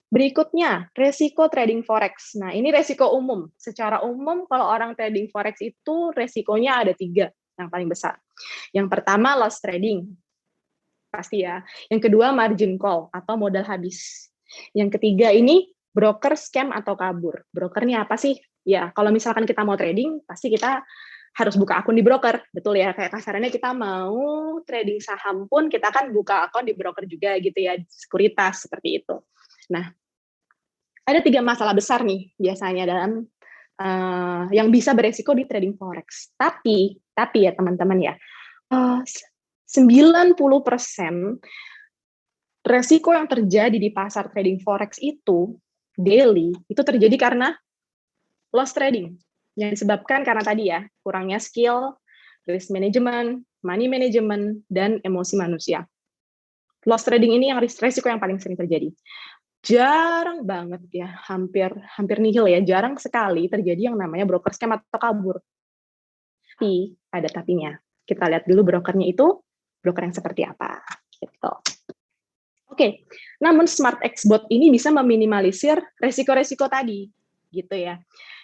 Berikutnya, resiko trading forex. Nah, ini resiko umum. Secara umum, kalau orang trading forex itu resikonya ada 3 yang paling besar. Yang pertama, loss trading. Pasti ya. Yang kedua, margin call atau modal habis. Yang ketiga ini, broker scam atau kabur. Brokernya apa sih? Ya, kalau misalkan kita mau trading, pasti kita harus buka akun di broker. Betul ya, kayak kasarannya kita mau trading saham pun, kita kan buka akun di broker juga gitu ya, sekuritas, seperti itu. Nah, ada 3 masalah besar nih biasanya dalam yang bisa beresiko di trading forex. Tapi ya teman-teman ya, 90% resiko yang terjadi di pasar trading forex itu daily itu terjadi karena loss trading yang disebabkan karena tadi ya kurangnya skill, risk management, money management, dan emosi manusia. Loss trading ini yang resiko yang paling sering terjadi. Jarang banget ya, hampir nihil ya, jarang sekali terjadi yang namanya broker scam atau kabur. Tapi ada tapinya. Kita lihat dulu brokernya itu broker yang seperti apa gitu. Oke, namun Smart Xbot ini bisa meminimalisir resiko-resiko tadi gitu ya.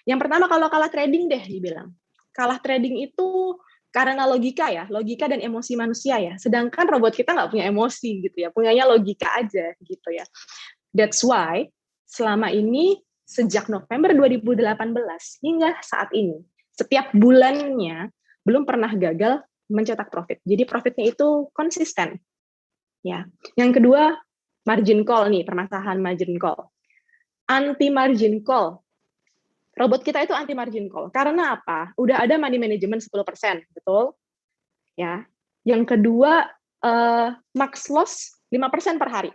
Yang pertama kalau kalah trading deh dibilang. Kalah trading itu karena logika ya, logika dan emosi manusia ya. Sedangkan robot kita nggak punya emosi gitu ya, punyanya logika aja gitu ya. That's why selama ini sejak November 2018 hingga saat ini setiap bulannya belum pernah gagal mencetak profit. Jadi profitnya itu konsisten. Ya. Yang kedua margin call nih, permasalahan margin call. Anti margin call. Robot kita itu anti margin call. Karena apa? Udah ada money management 10%, betul? Ya. Yang kedua max loss 5% per hari.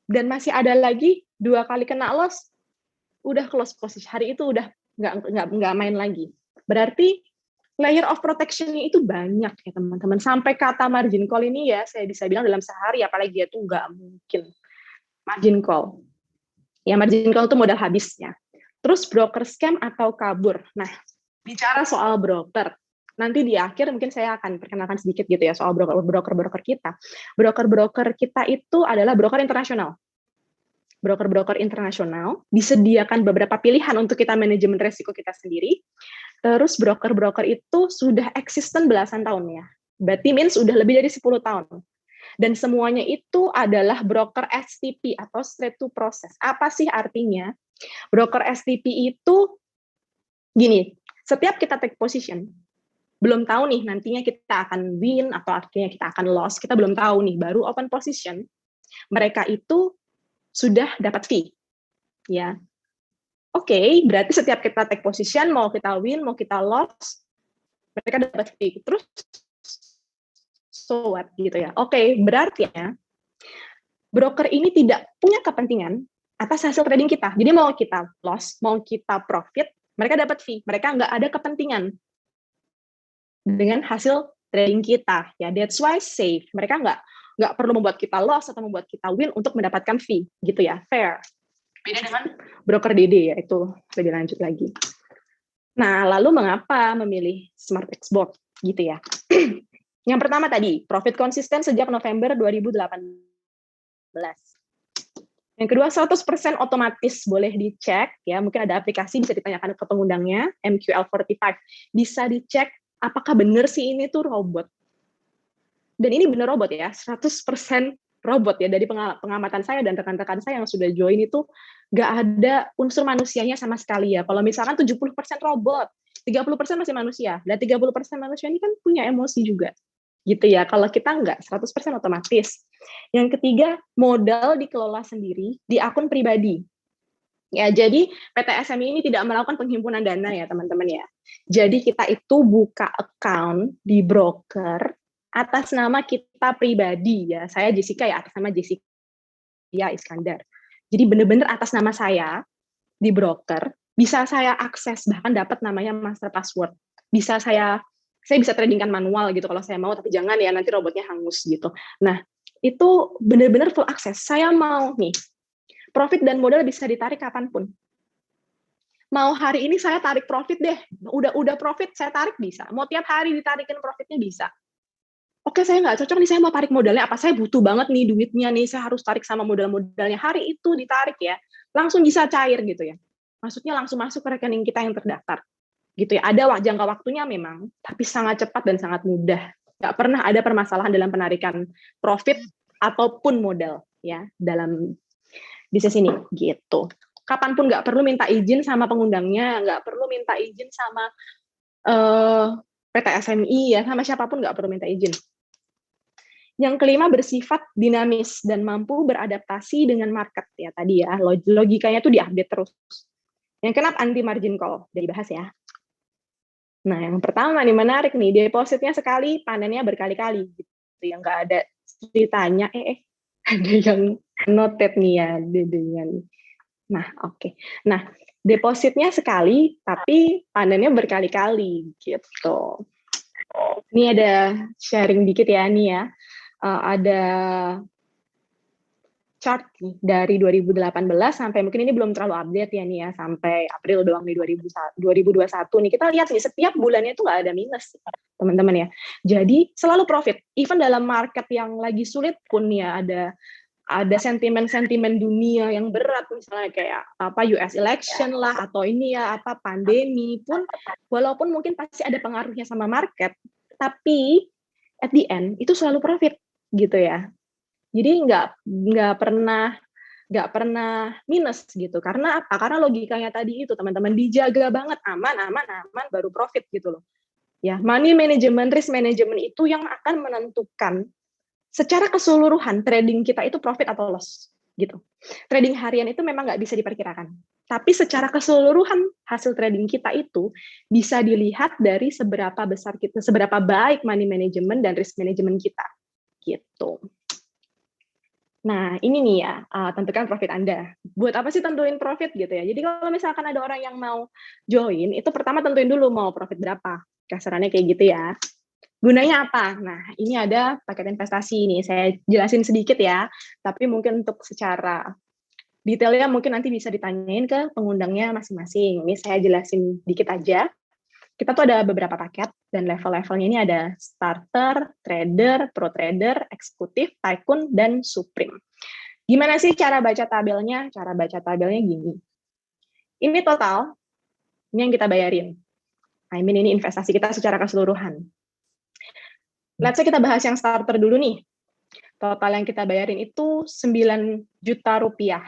Dan masih ada lagi 2 kali kena loss, udah close posisi. Hari itu udah nggak main lagi. Berarti layer of protection-nya itu banyak ya teman-teman. Sampai kata margin call ini ya, saya bisa bilang dalam sehari, apalagi itu nggak mungkin. Margin call. Ya margin call itu modal habisnya. Terus broker scam atau kabur. Nah, bicara soal broker, nanti di akhir mungkin saya akan perkenalkan sedikit gitu ya soal broker-broker kita. Broker-broker kita itu adalah broker internasional. Broker-broker internasional disediakan beberapa pilihan untuk kita manajemen resiko kita sendiri. Terus broker-broker itu sudah eksisten belasan tahun ya. Berarti means sudah lebih dari 10 tahun. Dan semuanya itu adalah broker STP atau straight to process. Apa sih artinya? Broker STP itu gini, setiap kita take position, belum tahu nih nantinya kita akan win atau akhirnya kita akan loss, kita belum tahu nih, baru open position, mereka itu sudah dapat fee. Ya. Oke, berarti setiap kita take position, mau kita win, mau kita loss, mereka dapat fee. Terus so what gitu ya. Oke, berarti ya broker ini tidak punya kepentingan atas hasil trading kita. Jadi mau kita loss, mau kita profit, mereka dapat fee. Mereka nggak ada kepentingan dengan hasil trading kita. Ya, that's why safe. Mereka nggak perlu membuat kita loss atau membuat kita win untuk mendapatkan fee, gitu ya, fair. Beda dengan broker DD ya, itu lebih lanjut lagi. Nah, lalu mengapa memilih Smart Xbot, gitu ya? Yang pertama tadi, profit konsisten sejak November 2018. Yang kedua, 100% otomatis, boleh dicek, ya, mungkin ada aplikasi, bisa ditanyakan ke pengundangnya, MQL45, bisa dicek apakah benar sih ini tuh robot. Dan ini benar robot ya, 100% robot ya, dari pengamatan saya dan rekan-rekan saya yang sudah join itu, nggak ada unsur manusianya sama sekali ya. Kalau misalkan 70% robot, 30% masih manusia, dan 30% manusia ini kan punya emosi juga. Gitu ya, kalau kita nggak, 100% otomatis. Yang ketiga, modal dikelola sendiri di akun pribadi. Ya, jadi PT SMI ini tidak melakukan penghimpunan dana ya teman-teman ya. Jadi kita itu buka account di broker atas nama kita pribadi ya. Saya Jessica ya, atas nama Jessica Iskandar. Jadi benar-benar atas nama saya di broker, bisa saya akses, bahkan dapat namanya master password. Bisa saya bisa tradingkan manual gitu kalau saya mau, tapi jangan ya nanti robotnya hangus gitu. Nah, itu benar-benar full akses. Saya mau nih, profit dan modal bisa ditarik kapanpun. mau hari ini saya tarik profit deh, udah profit saya tarik bisa, mau tiap hari ditarikin profitnya bisa. Oke, saya nggak cocok nih, saya mau tarik modalnya apa, saya butuh banget nih duitnya nih, saya harus tarik sama modal-modalnya, hari itu ditarik ya, langsung bisa cair gitu ya. Maksudnya langsung masuk ke rekening kita yang terdaftar. Gitu ya, ada jangka waktunya memang, tapi sangat cepat dan sangat mudah. Nggak pernah ada permasalahan dalam penarikan profit ataupun modal ya dalam bisnis ini gitu. Kapanpun nggak perlu minta izin sama pengundangnya, nggak perlu minta izin sama PT SMI ya, sama siapapun nggak perlu minta izin. Yang kelima, bersifat dinamis dan mampu beradaptasi dengan market ya tadi ya, logikanya tuh diupdate terus. Yang keenam, anti margin call, udah dibahas ya. Nah, yang pertama nih menarik nih, depositnya sekali, panennya berkali-kali gitu. Yang nggak ada ceritanya, ada yang noted nih ya dedenya. Nah, oke. Nah, depositnya sekali, tapi panennya berkali-kali gitu. Ini ada sharing dikit ya nih ya. Ada chart nih dari 2018 sampai mungkin ini belum terlalu update ya nih ya, sampai April doang nih 2021 nih. Kita lihat nih setiap bulannya itu nggak ada minus teman-teman ya. Jadi selalu profit. Even dalam market yang lagi sulit pun ya, ada sentimen-sentimen dunia yang berat, misalnya kayak apa US election lah, atau ini ya apa pandemi pun, walaupun mungkin pasti ada pengaruhnya sama market, tapi at the end itu selalu profit gitu ya. Jadi nggak pernah minus gitu. Karena apa? Karena logikanya tadi itu teman-teman, dijaga banget, aman baru profit gitu loh. Ya, money management, risk management itu yang akan menentukan secara keseluruhan trading kita itu profit atau loss gitu. Trading harian itu memang nggak bisa diperkirakan. Tapi secara keseluruhan hasil trading kita itu bisa dilihat dari seberapa baik money management dan risk management kita gitu. Nah, ini nih ya, tentukan profit Anda. Buat apa sih tentuin profit gitu ya? Jadi kalau misalkan ada orang yang mau join, itu pertama tentuin dulu mau profit berapa. Kasarannya kayak gitu ya. Gunanya apa? Nah, ini ada paket investasi ini. Saya jelasin sedikit ya, tapi mungkin untuk secara detailnya mungkin nanti bisa ditanyain ke pengundangnya masing-masing. Ini saya jelasin dikit aja. Kita tuh ada beberapa paket, dan level-levelnya ini ada starter, trader, pro trader, eksekutif, tycoon, dan supreme. Gimana sih cara baca tabelnya? Cara baca tabelnya gini. Ini total, ini yang kita bayarin. Ini investasi kita secara keseluruhan. Let's say kita bahas yang starter dulu nih. Total yang kita bayarin itu 9 juta rupiah.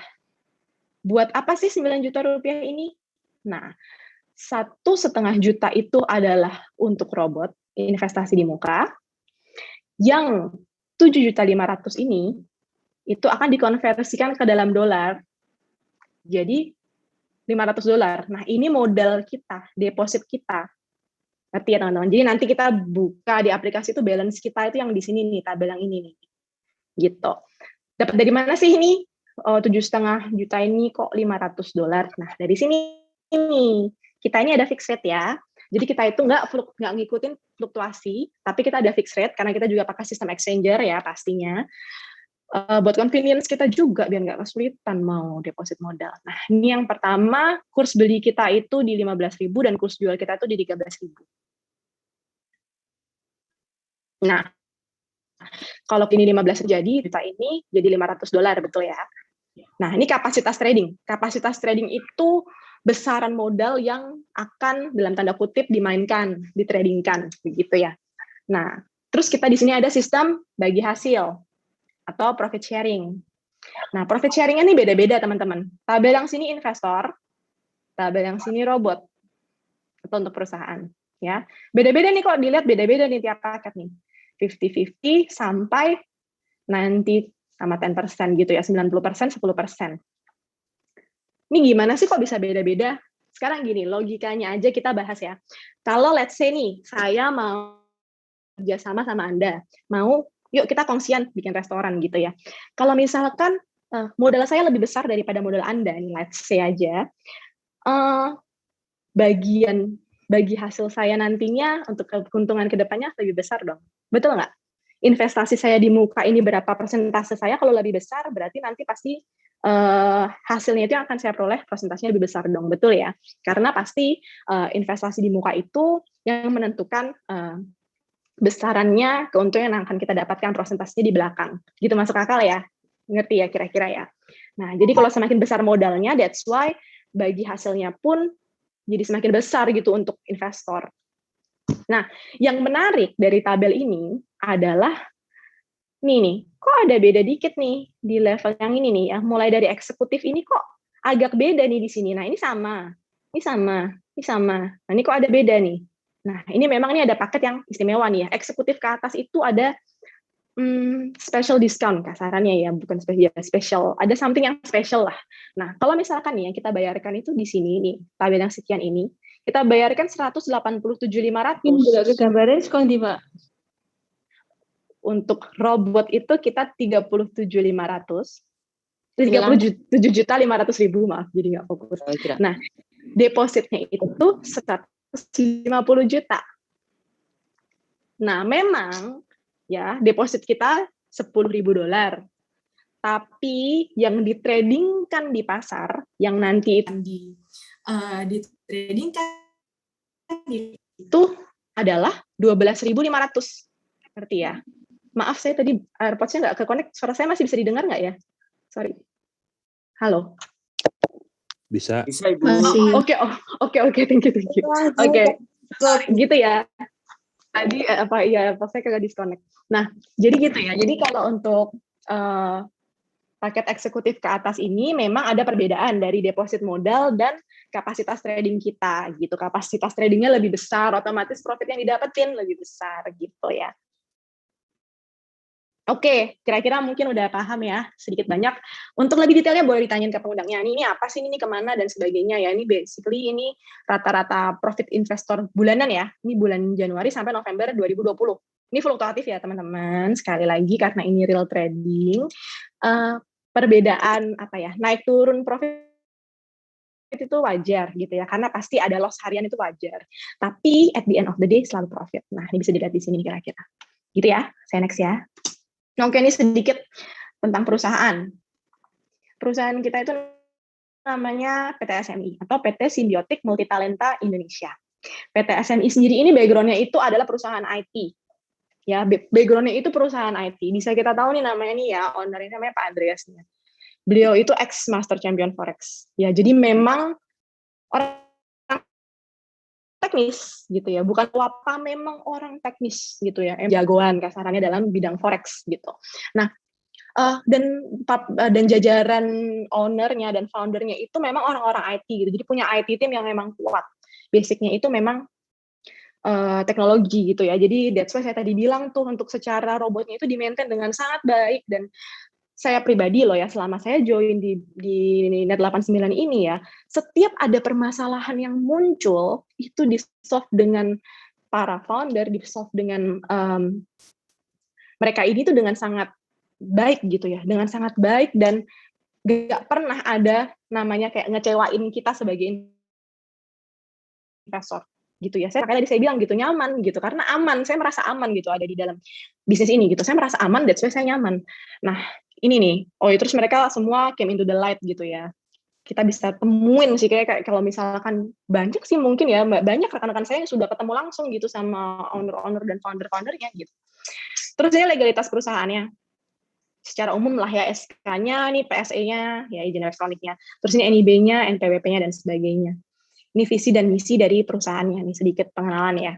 Buat apa sih 9 juta rupiah ini? Nah, 1,5 juta itu adalah untuk robot, investasi di muka. Yang 7.500.000 ini, itu akan dikonversikan ke dalam dolar. Jadi, $500. Nah, ini modal kita, deposit kita. Ngerti ya teman-teman? Jadi nanti kita buka di aplikasi itu balance kita itu yang di sini nih, tabel yang ini nih. Gitu. Dapat dari mana sih ini? 7,5 juta ini kok $500. Nah, dari sini ini. Kita ini ada fixed rate ya. Jadi kita itu nggak ngikutin fluktuasi, tapi kita ada fixed rate karena kita juga pakai sistem exchanger ya pastinya. Buat convenience kita juga biar nggak kesulitan mau deposit modal. Nah, ini yang pertama, kurs beli kita itu di 15.000 dan kurs jual kita itu di 13.000. Nah, kalau kini 15 jadi, juta ini jadi $500, betul ya? Nah, ini kapasitas trading. Kapasitas trading itu besaran modal yang akan dalam tanda kutip dimainkan, ditradingkan, begitu ya. Nah, terus kita di sini ada sistem bagi hasil atau profit sharing. Nah, profit sharing-nya ini beda-beda teman-teman. Tabel yang sini investor, tabel yang sini robot atau untuk perusahaan. Ya, beda-beda nih kok, dilihat beda-beda nih tiap paket nih. 50-50 sampai nanti sama 10% gitu ya, 90%, 10%. Ini gimana sih kok bisa beda-beda? Sekarang gini, logikanya aja kita bahas ya. Kalau let's say nih, saya mau kerjasama sama Anda, mau yuk kita kongsian bikin restoran gitu ya. Kalau misalkan modal saya lebih besar daripada modal Anda, nih let's say aja, bagi hasil saya nantinya untuk keuntungan ke depannya lebih besar dong. Betul nggak? Investasi saya di muka ini berapa persentase saya, kalau lebih besar berarti nanti pasti hasilnya itu yang akan saya peroleh persentasenya lebih besar dong, betul ya? Karena pasti investasi di muka itu yang menentukan besarannya keuntungan yang akan kita dapatkan persentasenya di belakang. Gitu masuk akal ya? Ngerti ya kira-kira ya? Nah, jadi kalau semakin besar modalnya, that's why bagi hasilnya pun jadi semakin besar gitu untuk investor. Nah, yang menarik dari tabel ini adalah nih, kok ada beda dikit nih di level yang ini nih ya. Mulai dari eksekutif ini kok agak beda nih di sini. Nah, ini sama. Nah, ini kok ada beda nih. Nah, ini memang ini ada paket yang istimewa nih ya. Eksekutif ke atas itu ada special discount kasarannya ya, bukan special. Ada something yang special lah. Nah, kalau misalkan nih yang kita bayarkan itu di sini nih, tabel yang sekian ini, kita bayarkan 187.500. Juga ke gambarnya diskon di Pak. Untuk robot itu kita 37.500. 37.500.000, maaf, jadi nggak fokus. Nah, depositnya itu 150 juta. Nah, memang ya deposit kita $10.000. Tapi yang ditradingkan di pasar, yang nanti ditradingkan itu adalah 12.500. Ngerti ya? Maaf, saya tadi AirPods-nya nggak ke-connect. Suara saya masih bisa didengar nggak ya? Sorry. Halo? Bisa. Bisa Ibu. Oke, thank you. Oke, gitu ya. Tadi pas saya kagak disconnect. Nah, jadi gitu ya. Jadi kalau untuk paket eksekutif ke atas ini memang ada perbedaan dari deposit modal dan kapasitas trading kita gitu. Kapasitas tradingnya lebih besar, otomatis profit yang didapetin lebih besar gitu ya. Oke, kira-kira mungkin udah paham ya, sedikit banyak. Untuk lebih detailnya boleh ditanyain ke pengundangnya, ini apa sih, ini kemana, dan sebagainya ya. Ini basically ini rata-rata profit investor bulanan ya, ini bulan Januari sampai November 2020. Ini fluktuatif ya teman-teman, sekali lagi karena ini real trading. Perbedaan naik turun profit itu wajar gitu ya, karena pasti ada loss harian itu wajar. Tapi at the end of the day selalu profit. Nah, ini bisa dilihat di sini kira-kira. Gitu ya, saya next ya. Oke, ini sedikit tentang perusahaan. Perusahaan kita itu namanya PT SMI atau PT Simbiotik Multitalenta Indonesia. PT SMI sendiri ini background-nya itu adalah perusahaan IT. Ya, background-nya itu perusahaan IT. Bisa kita tahu nih namanya nih ya, owner-nya namanya Pak Andreas. Beliau itu ex Master Champion Forex. Ya, jadi memang orang teknis gitu ya, bukan wapa, memang orang teknis gitu ya, jagoan kasarannya dalam bidang forex gitu. Nah, dan jajaran ownernya dan foundernya itu memang orang-orang IT gitu, jadi punya IT team yang memang kuat. Basicnya itu memang teknologi gitu ya, jadi that's why saya tadi bilang tuh untuk secara robotnya itu di-maintain dengan sangat baik. Dan saya pribadi loh ya, selama saya join di Net 89 ini ya, setiap ada permasalahan yang muncul, itu di-solve dengan para founder, di-solve dengan mereka ini tuh dengan sangat baik gitu ya, dengan sangat baik, dan gak pernah ada namanya kayak ngecewain kita sebagai investor gitu ya. Saya makanya saya bilang gitu, nyaman gitu, karena aman, saya merasa aman gitu ada di dalam bisnis ini gitu, saya merasa aman, that's why saya nyaman. Nah, ini nih, terus mereka semua came into the light gitu ya. Kita bisa temuin sih, kayak kalau misalkan banyak sih mungkin ya, banyak rekan-rekan saya yang sudah ketemu langsung gitu sama owner-owner dan founder-foundernya gitu. Terus ini legalitas perusahaannya. Secara umum lah ya, SK-nya, nih PSE-nya, ya izin elektroniknya. Terus ini NIB-nya, NPWP-nya, dan sebagainya. Ini visi dan misi dari perusahaannya, nih sedikit pengenalan ya.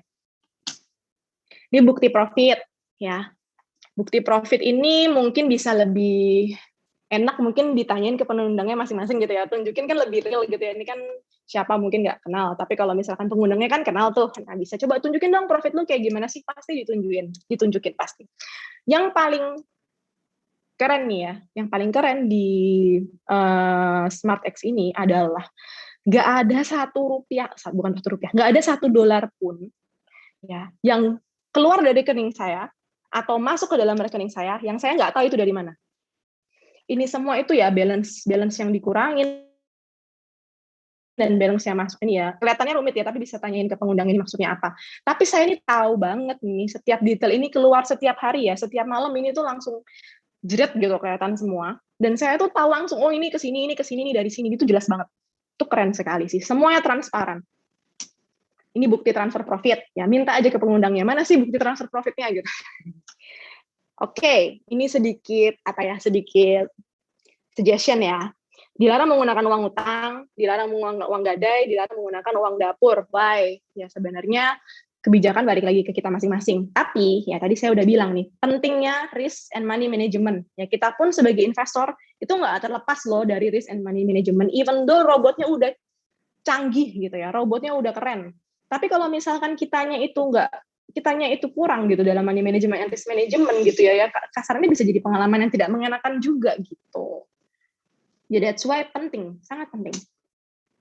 Ini bukti profit ya. Bukti profit ini mungkin bisa lebih enak mungkin ditanyain ke pengundangnya masing-masing gitu ya. Tunjukin kan lebih real gitu ya. Ini kan siapa mungkin nggak kenal. Tapi kalau misalkan pengundangnya kan kenal tuh. Nah, bisa coba tunjukin dong profit lu kayak gimana sih. Pasti ditunjukin pasti. Yang paling keren nih ya. Yang paling keren di SmartX ini adalah nggak ada $1, nggak ada $1 pun ya yang keluar dari rekening saya atau masuk ke dalam rekening saya yang saya nggak tahu itu dari mana. Ini semua itu ya balance yang dikurangin dan balance yang masuk ini ya. Kelihatannya rumit ya, tapi bisa tanyain ke pengundang ini maksudnya apa. Tapi saya ini tahu banget nih, setiap detail ini keluar setiap hari ya, setiap malam ini tuh langsung jerit gitu kelihatan semua. Dan saya tuh tahu langsung, oh ini ke sini, ini dari sini, itu jelas banget. Itu keren sekali sih. Semuanya transparan. Ini bukti transfer profit. Ya, minta aja ke pengundangnya, mana sih bukti transfer profitnya gitu. Oke, ini sedikit sedikit suggestion ya. Dilarang menggunakan uang utang, dilarang menggunakan uang gadai, dilarang menggunakan uang dapur. Why? Ya sebenarnya kebijakan balik lagi ke kita masing-masing. Tapi ya tadi saya udah bilang nih, pentingnya risk and money management. Ya kita pun sebagai investor itu nggak terlepas loh dari risk and money management. Even though robotnya udah canggih gitu ya, robotnya udah keren. Tapi kalau misalkan kitanya itu kurang gitu dalam money management and risk management gitu ya kasarnya bisa jadi pengalaman yang tidak mengenakan juga gitu. Jadi that's why penting, sangat penting.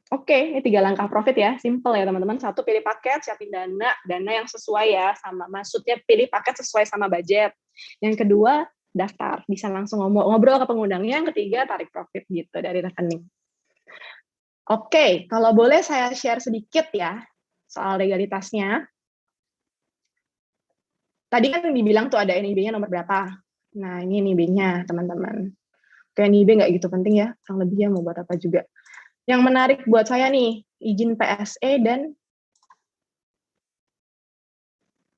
Oke, ini 3 langkah profit ya, simple ya teman-teman. 1, pilih paket, siapin dana yang sesuai ya sama, maksudnya pilih paket sesuai sama budget. Yang kedua, daftar, bisa langsung ngobrol ke pengundangnya. Yang ketiga, tarik profit gitu dari rekening. Oke, kalau boleh saya share sedikit ya soal legalitasnya. Tadi kan dibilang tuh ada NIB-nya nomor berapa. Nah, ini NIB-nya teman-teman. Kayak NIB nggak gitu penting ya, kurang lebih ya mau buat apa juga. Yang menarik buat saya nih, izin PSE dan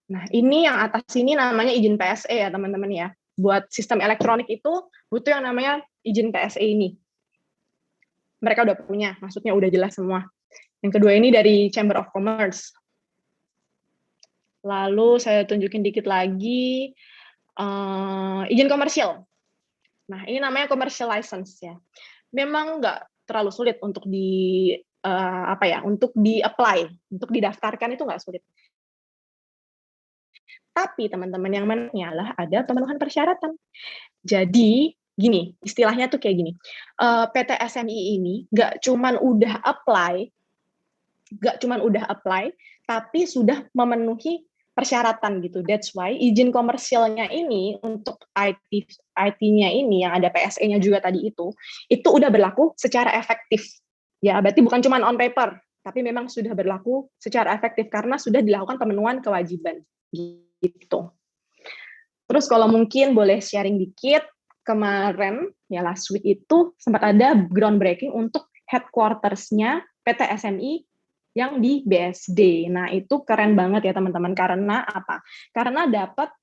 nah ini yang atas ini namanya izin PSE ya teman-teman ya. Buat sistem elektronik itu butuh yang namanya izin PSE ini. Mereka udah punya, maksudnya udah jelas semua. Yang kedua ini dari Chamber of Commerce. Lalu saya tunjukin dikit lagi izin komersial. Nah, ini namanya commercial license ya. Memang nggak terlalu sulit untuk untuk di-apply, untuk didaftarkan itu nggak sulit. Tapi teman-teman yang menariknya adalah ada pemenuhan persyaratan. Jadi, gini, istilahnya tuh kayak gini. PT SMI ini nggak cuman udah apply, tapi sudah memenuhi persyaratan gitu. That's why izin komersialnya ini untuk IT-nya ini yang ada PSE-nya juga tadi itu udah berlaku secara efektif. Ya, berarti bukan cuma on paper, tapi memang sudah berlaku secara efektif karena sudah dilakukan pemenuhan kewajiban gitu. Terus kalau mungkin boleh sharing dikit, kemarin ya last week itu sempat ada groundbreaking untuk headquarters-nya PT SMI yang di BSD. Nah, itu keren banget ya teman-teman. Karena apa? Karena dapat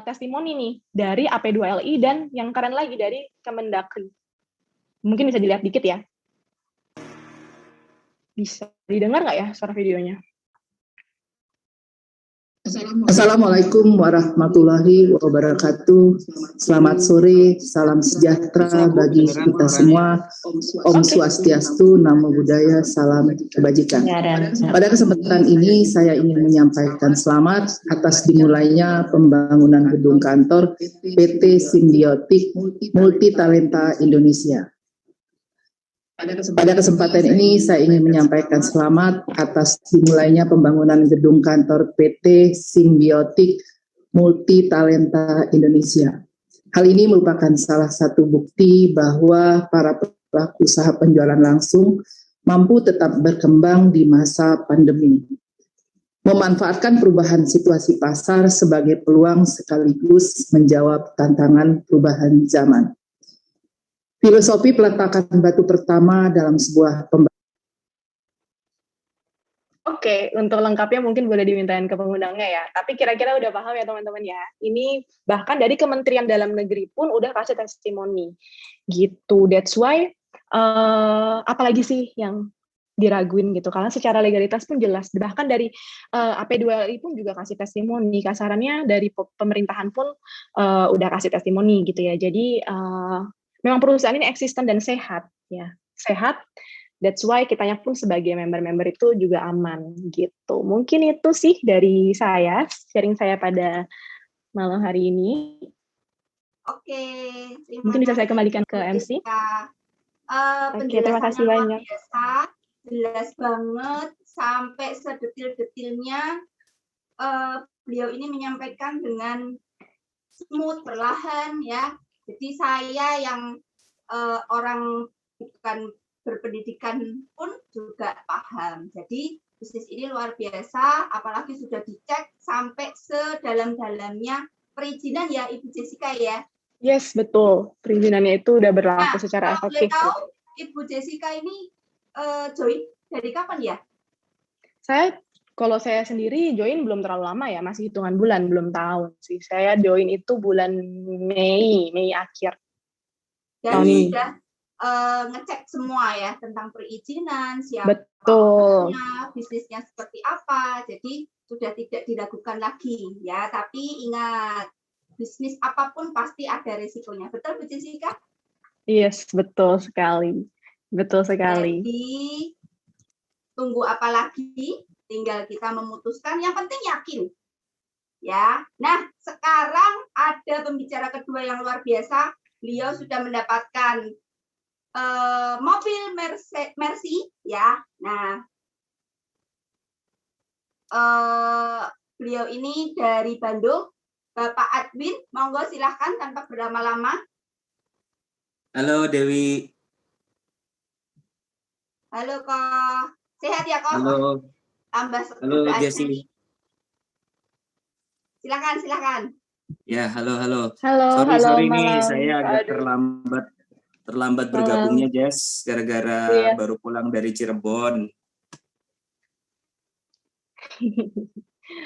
testimoni nih dari AP2LI dan yang keren lagi dari Kemendagri. Mungkin bisa dilihat dikit ya. Bisa didengar nggak ya suara videonya? Assalamualaikum warahmatullahi wabarakatuh. Selamat sore, salam sejahtera bagi kita semua. Om Swastiastu, Namo Buddhaya, salam kebajikan. Pada kesempatan ini saya ingin menyampaikan selamat atas dimulainya pembangunan gedung kantor PT Simbiotik Multitalenta Indonesia. Pada kesempatan ini saya ingin menyampaikan selamat atas dimulainya pembangunan gedung kantor PT Simbiotik Multitalenta Indonesia. Hal ini merupakan salah satu bukti bahwa para pelaku usaha penjualan langsung mampu tetap berkembang di masa pandemi. Memanfaatkan perubahan situasi pasar sebagai peluang sekaligus menjawab tantangan perubahan zaman. Filosofi peletakan batu pertama dalam sebuah pembangunan. Oke, untuk lengkapnya mungkin boleh dimintain ke pengundangnya ya. Tapi kira-kira udah paham ya teman-teman ya. Ini bahkan dari Kementerian Dalam Negeri pun udah kasih testimoni. Gitu. That's why apalagi sih yang diraguin gitu. Karena secara legalitas pun jelas. Bahkan dari AP2LI pun juga kasih testimoni. Kasarannya dari pemerintahan pun udah kasih testimoni gitu ya. Jadi memang perusahaan ini eksisten dan sehat ya. Sehat. That's why kitanya pun sebagai member-member itu juga aman gitu. Mungkin itu sih dari saya, sharing saya pada malam hari ini. Oke, mungkin bisa saya kembalikan ke MC. Oke, terima kasih banyak. Biasa, jelas banget sampai sedetil-detilnya beliau ini menyampaikan dengan smooth, perlahan ya. Jadi saya yang orang bukan berpendidikan pun juga paham. Jadi bisnis ini luar biasa, apalagi sudah dicek sampai sedalam-dalamnya perizinan ya Ibu Jessica ya. Yes, betul. Perizinannya itu udah berlaku Nah, secara kalau boleh efektif. tahu, Ibu Jessica ini join dari kapan ya? Kalau saya sendiri join belum terlalu lama ya, masih hitungan bulan, belum tahun sih. Saya join itu bulan Mei akhir tahun Dan ini. sudah ngecek semua ya tentang perizinan, siapa Betul. orangnya, bisnisnya seperti apa. Jadi sudah tidak diragukan lagi ya. Tapi ingat, bisnis apapun pasti ada risikonya. Betul Bu Jessica? Yes, betul sekali. Betul sekali. Jadi tunggu apa lagi? Tinggal kita memutuskan. Yang penting yakin. Ya. Nah, sekarang ada pembicara kedua yang luar biasa. Beliau sudah mendapatkan mobil Mercy, ya. Nah, beliau ini dari Bandung, Bapak Adwin. Monggo silahkan tanpa berlama-lama. Halo Dewi. Halo Kak. Sehat ya Kak? Halo. Halo Jessy. Silakan. Ya, halo. Halo, Sorry malam. nih saya agak terlambat bergabungnya Jess, gara-gara baru pulang dari Cirebon.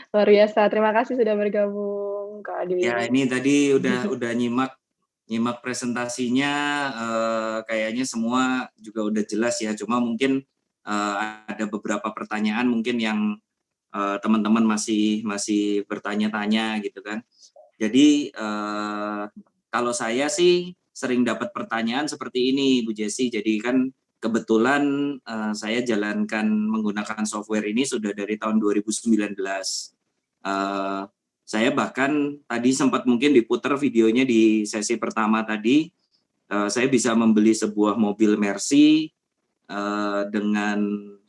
Luar biasa. Terima kasih sudah bergabung Kak Adwin. Ya, ini tadi udah nyimak presentasinya, kayaknya semua juga udah jelas ya. Cuma mungkin ada beberapa pertanyaan mungkin yang teman-teman masih bertanya-tanya gitu kan. Jadi kalau saya sih sering dapat pertanyaan seperti ini Bu Jessy. Jadi kan kebetulan saya jalankan menggunakan software ini sudah dari tahun 2019. Saya bahkan tadi sempat mungkin diputar videonya di sesi pertama tadi. Saya bisa membeli sebuah mobil Mercy dengan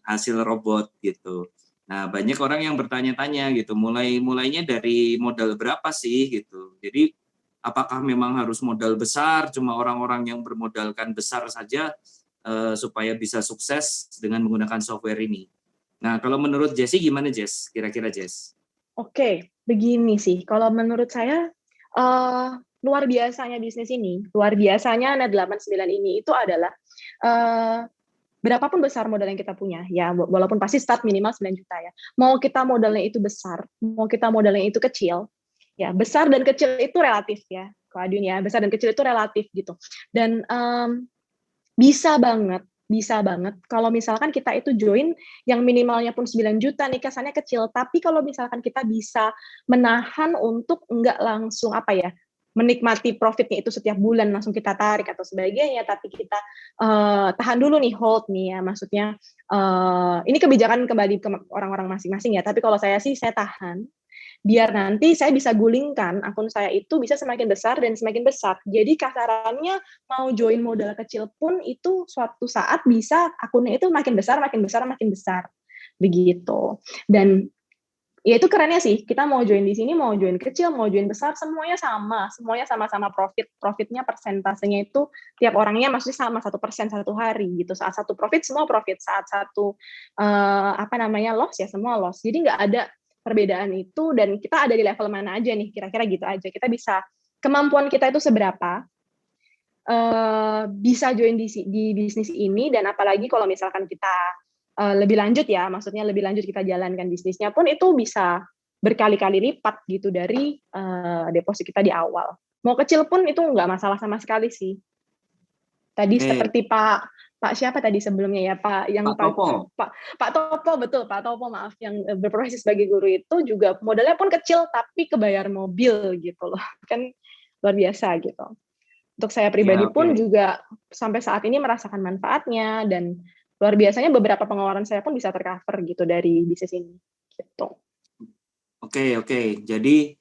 hasil robot gitu. Nah, banyak orang yang bertanya-tanya gitu, mulainya dari modal berapa sih gitu. Jadi apakah memang harus modal besar, cuma orang-orang yang bermodalkan besar saja supaya bisa sukses dengan menggunakan software ini. Nah, kalau menurut Jessy gimana Jess? Kira-kira Jess? Oke, begini sih. Kalau menurut saya luar biasanya bisnis ini, luar biasanya Net 89 ini itu adalah berapapun besar modal yang kita punya, ya walaupun pasti start minimal 9 juta ya. Mau kita modalnya itu besar, mau kita modalnya itu kecil, ya besar dan kecil itu relatif ya, Kak Adwin ya, besar dan kecil itu relatif gitu. Dan bisa banget kalau misalkan kita itu join yang minimalnya pun 9 juta nih, kesannya kecil, tapi kalau misalkan kita bisa menahan untuk enggak langsung menikmati profitnya itu setiap bulan langsung kita tarik atau sebagainya, tapi kita tahan dulu nih, hold nih ya, maksudnya ini kebijakan kembali ke orang-orang masing-masing ya, tapi kalau saya sih saya tahan, biar nanti saya bisa gulingkan akun saya itu bisa semakin besar dan semakin besar. Jadi kasarannya mau join modal kecil pun itu suatu saat bisa akunnya itu makin besar, begitu. Dan ya itu kerennya sih, kita mau join di sini, mau join kecil, mau join besar, semuanya sama-sama profitnya persentasenya itu tiap orangnya maksudnya sama 1% satu hari gitu. Saat satu profit semua profit, saat satu loss ya semua loss. Jadi nggak ada perbedaan itu, dan kita ada di level mana aja nih, kira-kira gitu aja. Kita bisa, kemampuan kita itu seberapa, bisa join di bisnis ini, dan apalagi kalau misalkan kita lebih lanjut ya, maksudnya lebih lanjut kita jalankan bisnisnya pun itu bisa berkali-kali lipat gitu dari deposit kita di awal. Mau kecil pun itu nggak masalah sama sekali sih. Tadi seperti Pak siapa tadi sebelumnya ya, Pak Topo. Pak Topo, betul, Pak Topo, maaf, yang berprofesi sebagai guru itu juga modalnya pun kecil tapi kebayar mobil gitu loh. Kan luar biasa gitu. Untuk saya pribadi pun juga sampai saat ini merasakan manfaatnya, dan luar biasanya beberapa pengeluaran saya pun bisa tercover gitu dari bisnis ini gitu. Oke. Jadi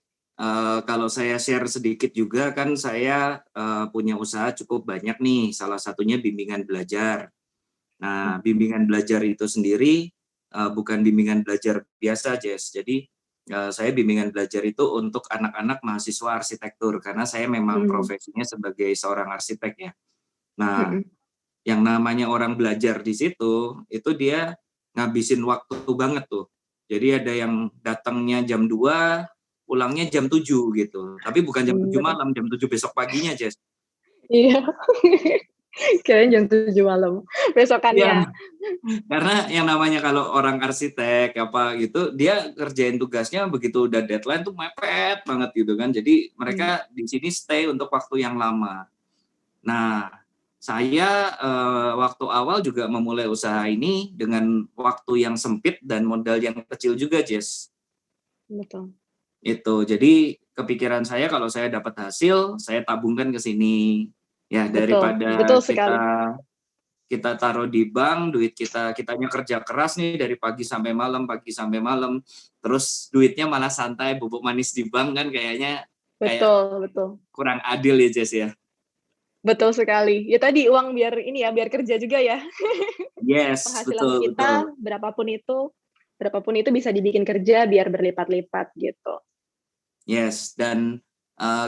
kalau saya share sedikit juga, kan saya punya usaha cukup banyak nih, salah satunya bimbingan belajar. Nah, bimbingan belajar itu sendiri bukan bimbingan belajar biasa, Jess. Jadi saya bimbingan belajar itu untuk anak-anak mahasiswa arsitektur, karena saya memang profesinya sebagai seorang arsitek ya. Nah, yang namanya orang belajar di situ, itu dia ngabisin waktu banget tuh. Jadi ada yang datangnya jam 2, pulangnya jam 7 gitu. Tapi bukan jam 7 betul. malam, jam 7 besok paginya, Jess. Iya. Kirain jam 7 malam. Besokannya. Iya. Karena yang namanya kalau orang arsitek apa gitu, dia kerjain tugasnya begitu udah deadline tuh mepet banget gitu kan. Jadi mereka di sini stay untuk waktu yang lama. Nah, saya waktu awal juga memulai usaha ini dengan waktu yang sempit dan modal yang kecil juga, Jess. Betul. Itu. Jadi kepikiran saya kalau saya dapat hasil, saya tabungkan ke sini. Ya, daripada Betul sekali. kita taruh di bank, duit kitanya kerja keras nih dari pagi sampai malam, terus duitnya malah santai bubuk manis di bank kan kayaknya Betul. kurang adil ya, Jess ya. Betul sekali. Ya tadi uang biar biar kerja juga ya. Yes, Penghasilan betul. kita berapapun itu bisa dibikin kerja biar berlipat-lipat gitu. Yes, dan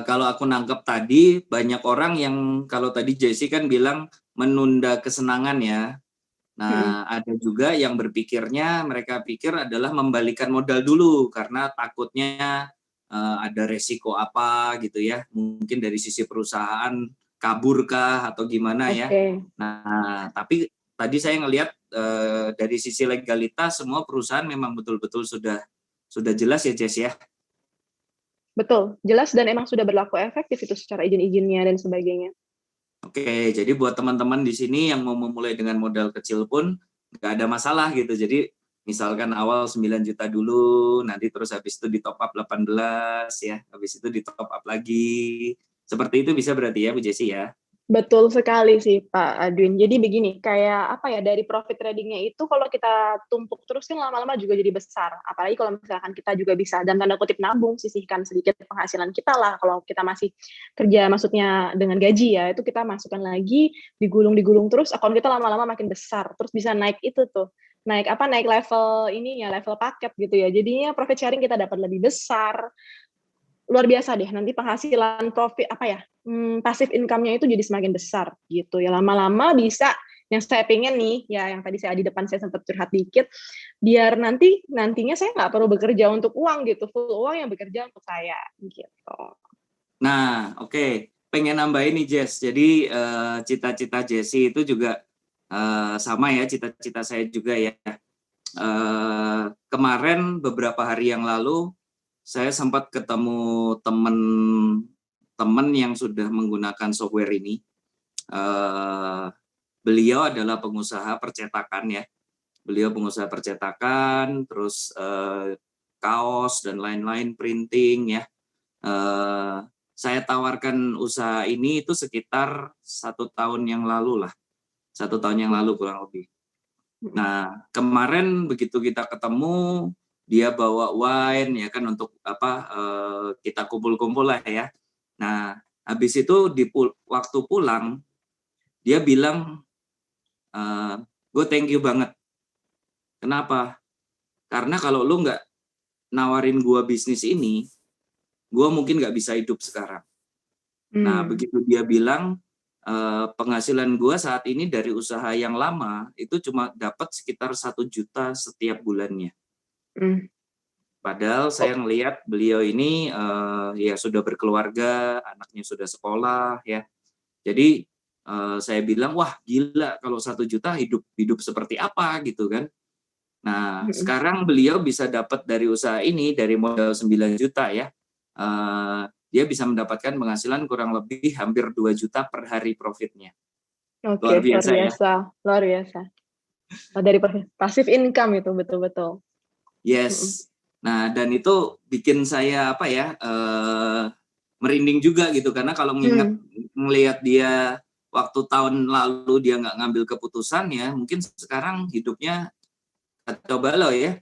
kalau aku nangkep tadi banyak orang yang kalau tadi Jessie kan bilang menunda kesenangan ya. Nah, ada juga yang mereka pikir adalah membalikan modal dulu karena takutnya ada resiko apa gitu ya. Mungkin dari sisi perusahaan kaburkah atau gimana ya. Nah, tapi tadi saya ngelihat dari sisi legalitas semua perusahaan memang betul-betul sudah jelas ya, Jess ya. Betul, jelas dan emang sudah berlaku efektif itu secara izin-izinnya dan sebagainya. Oke, jadi buat teman-teman di sini yang mau memulai dengan modal kecil pun nggak ada masalah gitu. Jadi misalkan awal 9 juta dulu, nanti terus habis itu di top up 18 ya, habis itu di top up lagi. Seperti itu bisa berarti ya Bu Jessie ya? Betul sekali sih Pak Adwin. Jadi begini, kayak dari profit tradingnya itu kalau kita tumpuk terus kan lama-lama juga jadi besar. Apalagi kalau misalkan kita juga bisa dalam tanda kutip nabung, sisihkan sedikit penghasilan kita lah. Kalau kita masih kerja maksudnya dengan gaji ya, itu kita masukkan lagi, digulung terus, akun kita lama-lama makin besar. Terus bisa naik itu tuh. Naik level level paket gitu ya. Jadinya profit sharing kita dapat lebih besar. Luar biasa deh, nanti penghasilan profit pasif income-nya itu jadi semakin besar gitu ya. Lama-lama bisa yang saya pengen nih ya, yang tadi saya di depan saya sempat curhat dikit, biar nantinya saya nggak perlu bekerja untuk uang gitu, full uang yang bekerja untuk saya gitu. Nah, oke. Pengen nambahin nih Jess. Jadi cita-cita Jessie itu juga sama ya, cita-cita saya juga ya. Kemarin beberapa hari yang lalu saya sempat ketemu teman yang sudah menggunakan software ini. Beliau adalah pengusaha percetakan ya. Beliau pengusaha percetakan, terus kaos dan lain-lain, printing ya. Saya tawarkan usaha ini itu sekitar 1 tahun yang lalu lah. 1 tahun yang lalu kurang lebih. Nah, kemarin begitu kita ketemu, dia bawa wine ya kan untuk kita kumpul-kumpul lah ya. Nah, habis itu waktu pulang dia bilang, gue thank you banget. Kenapa? Karena kalau lu nggak nawarin gue bisnis ini, gue mungkin nggak bisa hidup sekarang. Nah, begitu dia bilang, penghasilan gue saat ini dari usaha yang lama itu cuma dapat sekitar 1 juta setiap bulannya. Padahal saya ngelihat beliau ini ya sudah berkeluarga, anaknya sudah sekolah ya. Jadi saya bilang wah gila kalau 1 juta hidup seperti apa gitu kan. Nah sekarang beliau bisa dapat dari usaha ini dari modal 9 juta ya. Dia bisa mendapatkan penghasilan kurang lebih hampir 2 juta per hari profitnya. Oke, luar biasa ya. Luar biasa. Dari passive income itu betul-betul. Yes. Nah, dan itu bikin saya merinding juga gitu karena kalau ngelihat dia waktu tahun lalu dia nggak ngambil keputusan ya, mungkin sekarang hidupnya kacau balau ya.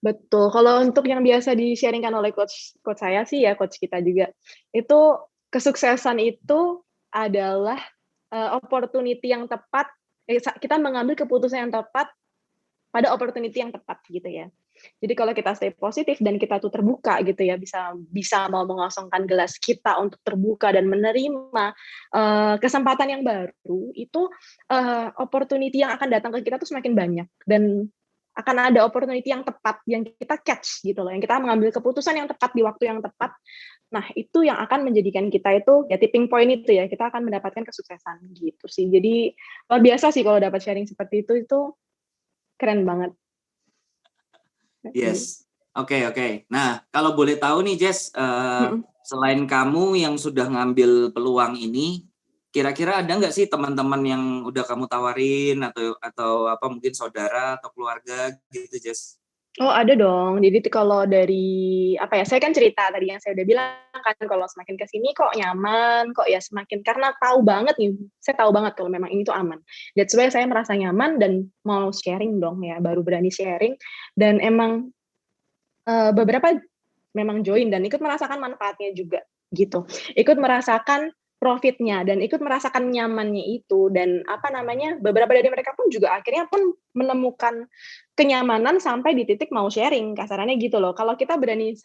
Betul. Kalau untuk yang biasa di-sharingkan oleh coach saya sih ya, coach kita juga, itu kesuksesan itu adalah opportunity yang tepat, kita mengambil keputusan yang tepat pada opportunity yang tepat gitu ya. Jadi kalau kita stay positif dan kita tuh terbuka gitu ya, bisa mau mengosongkan gelas kita untuk terbuka dan menerima kesempatan yang baru, itu opportunity yang akan datang ke kita tuh semakin banyak. Dan akan ada opportunity yang tepat yang kita catch gitu loh, yang kita mengambil keputusan yang tepat di waktu yang tepat. Nah, itu yang akan menjadikan kita itu ya tipping point itu ya, kita akan mendapatkan kesuksesan gitu sih. Jadi luar biasa sih kalau dapat sharing seperti itu keren banget. Yes. Oke. Nah, kalau boleh tahu nih Jess, selain kamu yang sudah ngambil peluang ini, kira-kira ada nggak sih teman-teman yang udah kamu tawarin atau apa mungkin saudara atau keluarga gitu Jess? Oh ada dong. Jadi kalau dari apa ya? Saya kan cerita tadi yang saya udah bilang kan kalau semakin kesini kok nyaman, kok ya semakin karena tahu banget nih. Saya tahu banget kalau memang ini tuh aman. That's why saya merasa nyaman dan mau sharing dong ya. Baru berani sharing dan emang beberapa memang join dan ikut merasakan manfaatnya juga gitu. Ikut merasakan profitnya dan ikut merasakan nyamannya itu dan apa namanya beberapa dari mereka pun juga akhirnya pun menemukan kenyamanan sampai di titik mau sharing kasarannya gitu loh. Kalau kita berani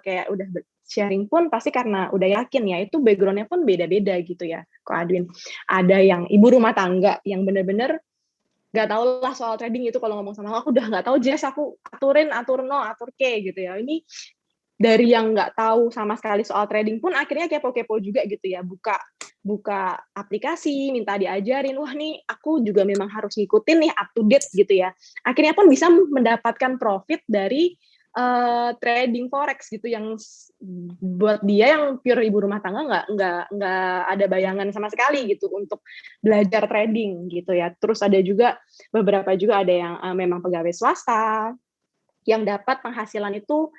kayak udah sharing pun pasti karena udah yakin ya itu backgroundnya pun beda-beda gitu ya. Kok Adwin ada yang ibu rumah tangga yang bener-bener nggak tahu lah soal trading itu kalau ngomong sama aku udah nggak tahu Jess aku atur no atur ke gitu ya. Ini dari yang nggak tahu sama sekali soal trading pun akhirnya kepo-kepo juga gitu ya, buka aplikasi, minta diajarin, wah nih aku juga memang harus ngikutin nih up to date gitu ya. Akhirnya pun bisa mendapatkan profit dari trading forex gitu yang buat dia yang pure ibu rumah tangga nggak ada bayangan sama sekali gitu untuk belajar trading gitu ya. Terus ada juga beberapa juga ada yang memang pegawai swasta yang dapat penghasilan itu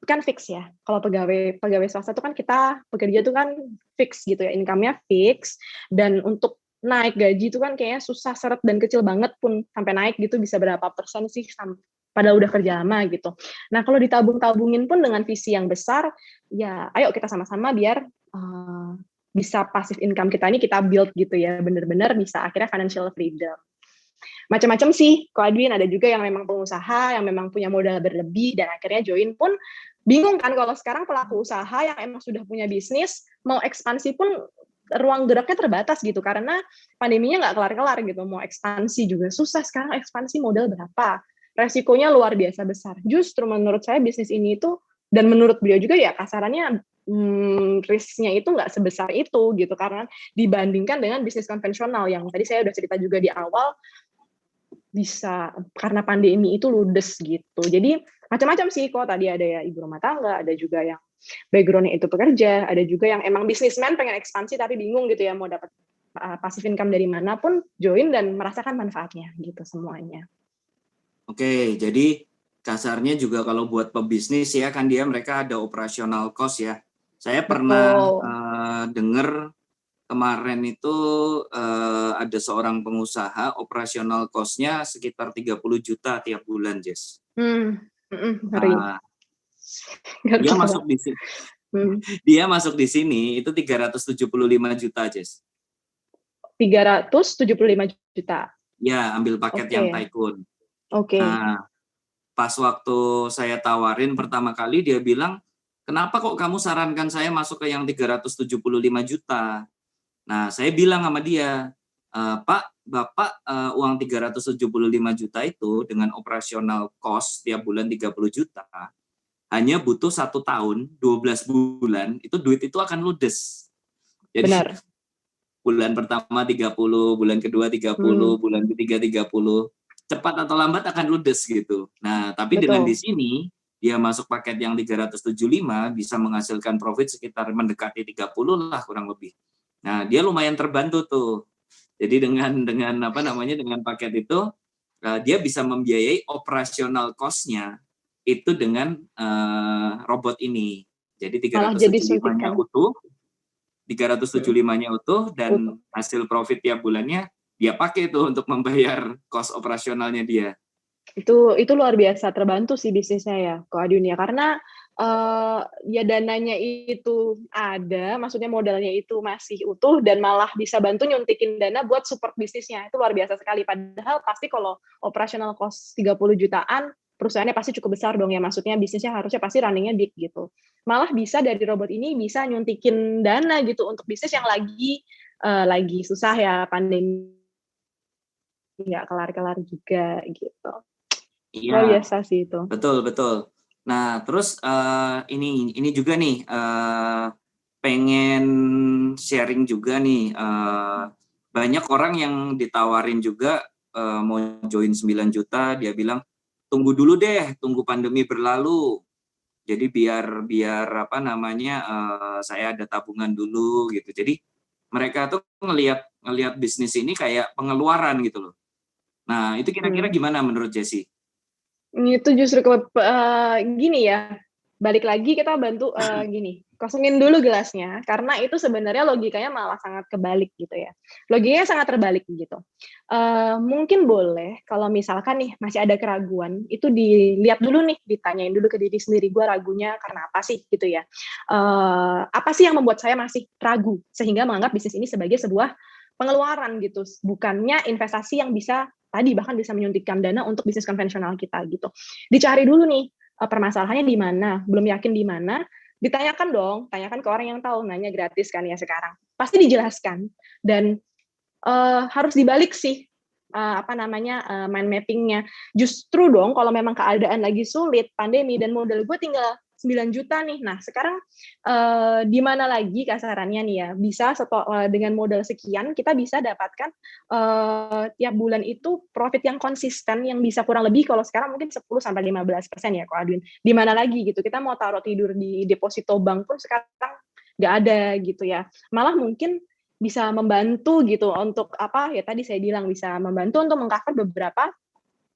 kan fix ya. Kalau pegawai swasta itu kan kita pekerja itu kan fix gitu ya, income-nya fix dan untuk naik gaji itu kan kayaknya susah seret dan kecil banget pun sampai naik gitu bisa berapa persen sih padahal udah kerja lama gitu. Nah, kalau ditabung-tabungin pun dengan visi yang besar, ya ayo kita sama-sama biar bisa passive income kita ini kita build gitu ya, bener-bener bisa akhirnya financial freedom. Macam-macam sih, Ko Adwin ada juga yang memang pengusaha, yang memang punya modal berlebih dan akhirnya join pun bingung kan kalau sekarang pelaku usaha yang emang sudah punya bisnis mau ekspansi pun ruang geraknya terbatas gitu karena pandeminya nggak kelar-kelar gitu, mau ekspansi juga susah sekarang ekspansi modal berapa, resikonya luar biasa besar. Justru menurut saya bisnis ini itu dan menurut beliau juga ya kasarannya risknya itu nggak sebesar itu gitu karena dibandingkan dengan bisnis konvensional yang tadi saya udah cerita juga di awal bisa karena pandemi itu ludes gitu. Jadi macam-macam sih kok tadi ada ya ibu rumah tangga, ada juga yang background-nya itu pekerja, ada juga yang emang bisnismen pengen ekspansi tapi bingung gitu ya mau dapat passive income dari mana pun join dan merasakan manfaatnya gitu semuanya. Oke, jadi kasarnya juga kalau buat pebisnis ya kan mereka ada operational cost ya. Saya pernah dengar kemarin itu ada seorang pengusaha operational cost-nya sekitar 30 juta tiap bulan, Jess. Dia masuk di sini. Dia masuk di sini itu 375 juta, Jess. 375 juta. Ya, ambil paket yang Tycoon. Oke. Nah, pas waktu saya tawarin pertama kali dia bilang, "Kenapa kok kamu sarankan saya masuk ke yang 375 juta?" Nah, saya bilang sama dia, "Pak, Bapak uang 375 juta itu dengan operasional cost tiap bulan 30 juta, hanya butuh 1 tahun, 12 bulan, itu duit itu akan ludes." Jadi, benar. Bulan pertama 30, bulan kedua 30, bulan ketiga 30. Cepat atau lambat akan ludes gitu. Nah, tapi dengan di sini, dia masuk paket yang 375, bisa menghasilkan profit sekitar mendekati 30 lah kurang lebih. Nah, dia lumayan terbantu tuh. Jadi dengan paket itu dia bisa membiayai operasional cost-nya itu dengan robot ini. Jadi 375-nya utuh, 375-nya utuh dan hasil profit tiap bulannya dia pakai itu untuk membayar cost operasionalnya dia. Itu luar biasa terbantu sih bisnisnya ya, Ko Adwin ya karena ya dananya itu ada, maksudnya modalnya itu masih utuh dan malah bisa bantu nyuntikin dana buat support bisnisnya. Itu luar biasa sekali. Padahal pasti kalau operational cost 30 jutaan, perusahaannya pasti cukup besar dong ya. Maksudnya bisnisnya harusnya pasti runningnya big gitu. Malah bisa dari robot ini bisa nyuntikin dana gitu untuk bisnis yang lagi susah ya pandemi nggak kelar-kelar juga gitu. Luar Iya, biasa sih itu. betul betul. Nah, terus ini juga nih pengen sharing juga nih. Banyak orang yang ditawarin juga mau join 9 juta, dia bilang tunggu dulu deh, tunggu pandemi berlalu. Jadi biar apa namanya saya ada tabungan dulu gitu. Jadi mereka tuh ngelihat bisnis ini kayak pengeluaran gitu loh. Nah, itu kira-kira gimana menurut Jessie? Itu justru gini ya, balik lagi kita bantu gini, kosongin dulu gelasnya, karena itu sebenarnya logikanya malah sangat kebalik gitu ya. Logikanya sangat terbalik gitu. Mungkin boleh kalau misalkan nih masih ada keraguan, itu dilihat dulu nih, ditanyain dulu ke diri sendiri, gue ragunya karena apa sih gitu ya. Apa sih yang membuat saya masih ragu, sehingga menganggap bisnis ini sebagai sebuah pengeluaran gitu, bukannya investasi yang bisa tadi bahkan bisa menyuntikkan dana untuk bisnis konvensional kita gitu. Dicari dulu nih permasalahannya di mana, belum yakin di mana, ditanyakan dong, tanyakan ke orang yang tahu, nanya gratis kan ya sekarang. Pasti dijelaskan dan harus dibalik sih mind mappingnya. Justru dong kalau memang keadaan lagi sulit, pandemi dan modal gue tinggal 9 juta nih. Nah, sekarang di mana lagi kasarannya nih ya, bisa dengan modal sekian kita bisa dapatkan tiap bulan itu profit yang konsisten yang bisa kurang lebih kalau sekarang mungkin 10 sampai 15% ya Ko Adwin. Di mana lagi gitu. Kita mau taruh tidur di deposito bank pun sekarang nggak ada gitu ya. Malah mungkin bisa membantu gitu untuk apa ya tadi saya bilang bisa membantu untuk mengcover beberapa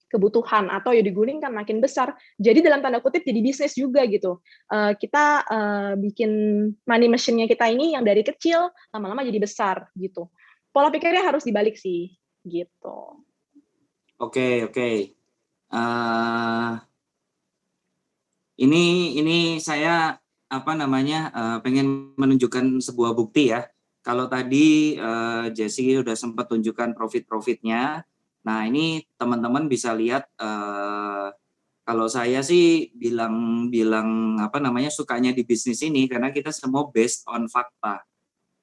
kebutuhan atau ya digulingkan makin besar. Jadi dalam tanda kutip jadi bisnis juga gitu. Kita bikin money machine-nya kita ini yang dari kecil lama-lama jadi besar gitu. Pola pikirnya harus dibalik sih gitu. Oke. Ini saya pengen menunjukkan sebuah bukti ya. Kalau tadi Jessie udah sempat tunjukkan profitnya. Nah, ini teman-teman bisa lihat kalau saya sih bilang sukanya di bisnis ini karena kita semua based on fakta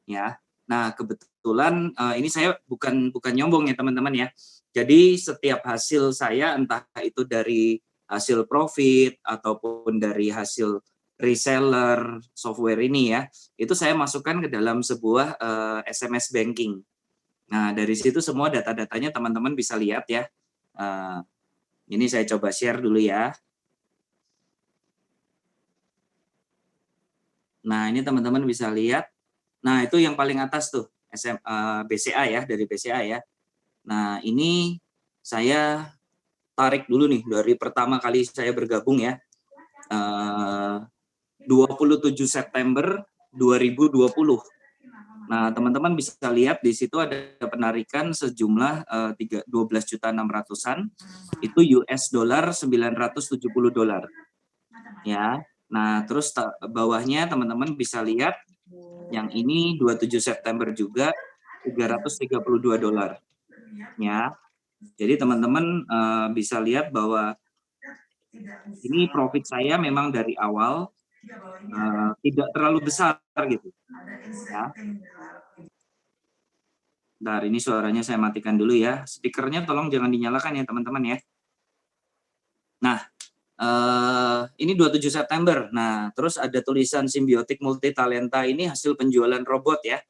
ya. Nah, kebetulan ini saya bukan nyombong ya teman-teman ya. Jadi setiap hasil saya entah itu dari hasil profit ataupun dari hasil reseller software ini ya, itu saya masukkan ke dalam sebuah SMS banking. Nah, dari situ semua data-datanya teman-teman bisa lihat ya. Ini saya coba share dulu ya. Nah, ini teman-teman bisa lihat. Nah, itu yang paling atas tuh, BCA ya, dari BCA ya. Nah, ini saya tarik dulu nih dari pertama kali saya bergabung ya. 27 September 2020. Nah, teman-teman bisa lihat di situ ada penarikan sejumlah 12.600-an. Itu US dollar 970 dolar. Ya. Nah, terus bawahnya teman-teman bisa lihat yang ini 27 September juga 332 dolar. Ya. Jadi teman-teman bisa lihat bahwa ini profit saya memang dari awal tidak terlalu besar gitu. Ya. Bentar, ini suaranya saya matikan dulu ya. Speakernya tolong jangan dinyalakan ya teman-teman ya. Nah, ini 27 September. Nah, terus ada tulisan Simbiotik Multi Talenta ini hasil penjualan robot ya.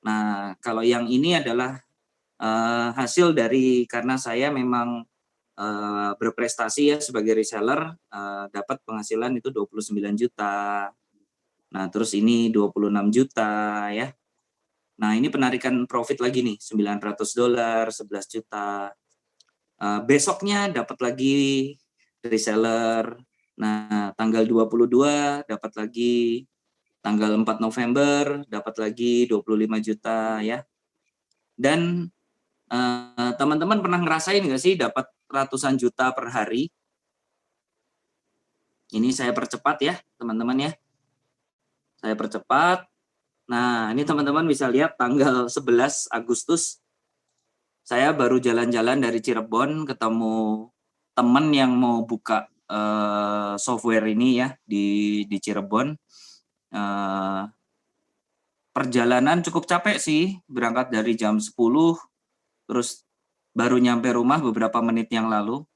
Nah, kalau yang ini adalah hasil dari karena saya memang berprestasi ya sebagai reseller, dapat penghasilan itu 29 juta. Nah, terus ini 26 juta ya. Nah, ini penarikan profit lagi nih, 900 dolar, 11 juta. Besoknya dapat lagi reseller. Nah, tanggal 22 dapat lagi, tanggal 4 November dapat lagi 25 juta ya. Dan teman-teman pernah ngerasain nggak sih dapat ratusan juta per hari? Ini saya percepat ya, teman-teman ya. Saya percepat. Nah, ini teman-teman bisa lihat tanggal 11 Agustus saya baru jalan-jalan dari Cirebon ketemu teman yang mau buka software ini ya di Cirebon. Perjalanan cukup capek sih, berangkat dari jam 10 terus baru nyampe rumah beberapa menit yang lalu.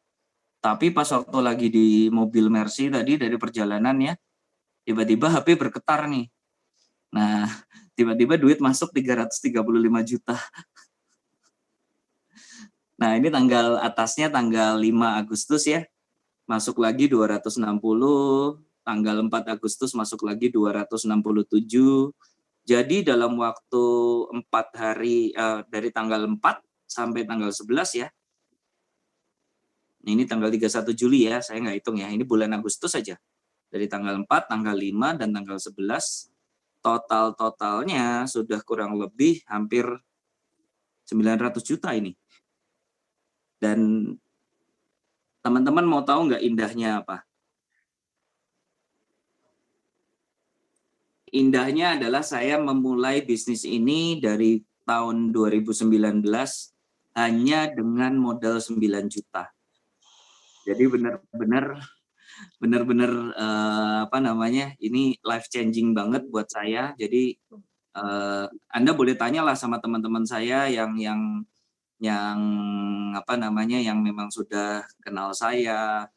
Tapi pas waktu lagi di mobil Mercy tadi dari perjalanan ya, tiba-tiba HP bergetar nih. Nah, tiba-tiba duit masuk 335 juta. Nah, ini tanggal atasnya tanggal 5 Agustus ya. Masuk lagi 260, tanggal 4 Agustus masuk lagi 267. Jadi dalam waktu 4 hari dari tanggal 4 sampai tanggal 11 ya. Ini tanggal 31 Juli ya, saya nggak hitung ya. Ini bulan Agustus saja. Dari tanggal 4, tanggal 5, dan tanggal 11, totalnya sudah kurang lebih hampir 900 juta ini. Dan teman-teman mau tahu nggak indahnya apa? Indahnya adalah saya memulai bisnis ini dari tahun 2019 hanya dengan modal 9 juta. Jadi benar-benar apa namanya, ini life changing banget buat saya. Jadi Anda boleh tanyalah sama teman-teman saya yang apa namanya, yang memang sudah kenal saya.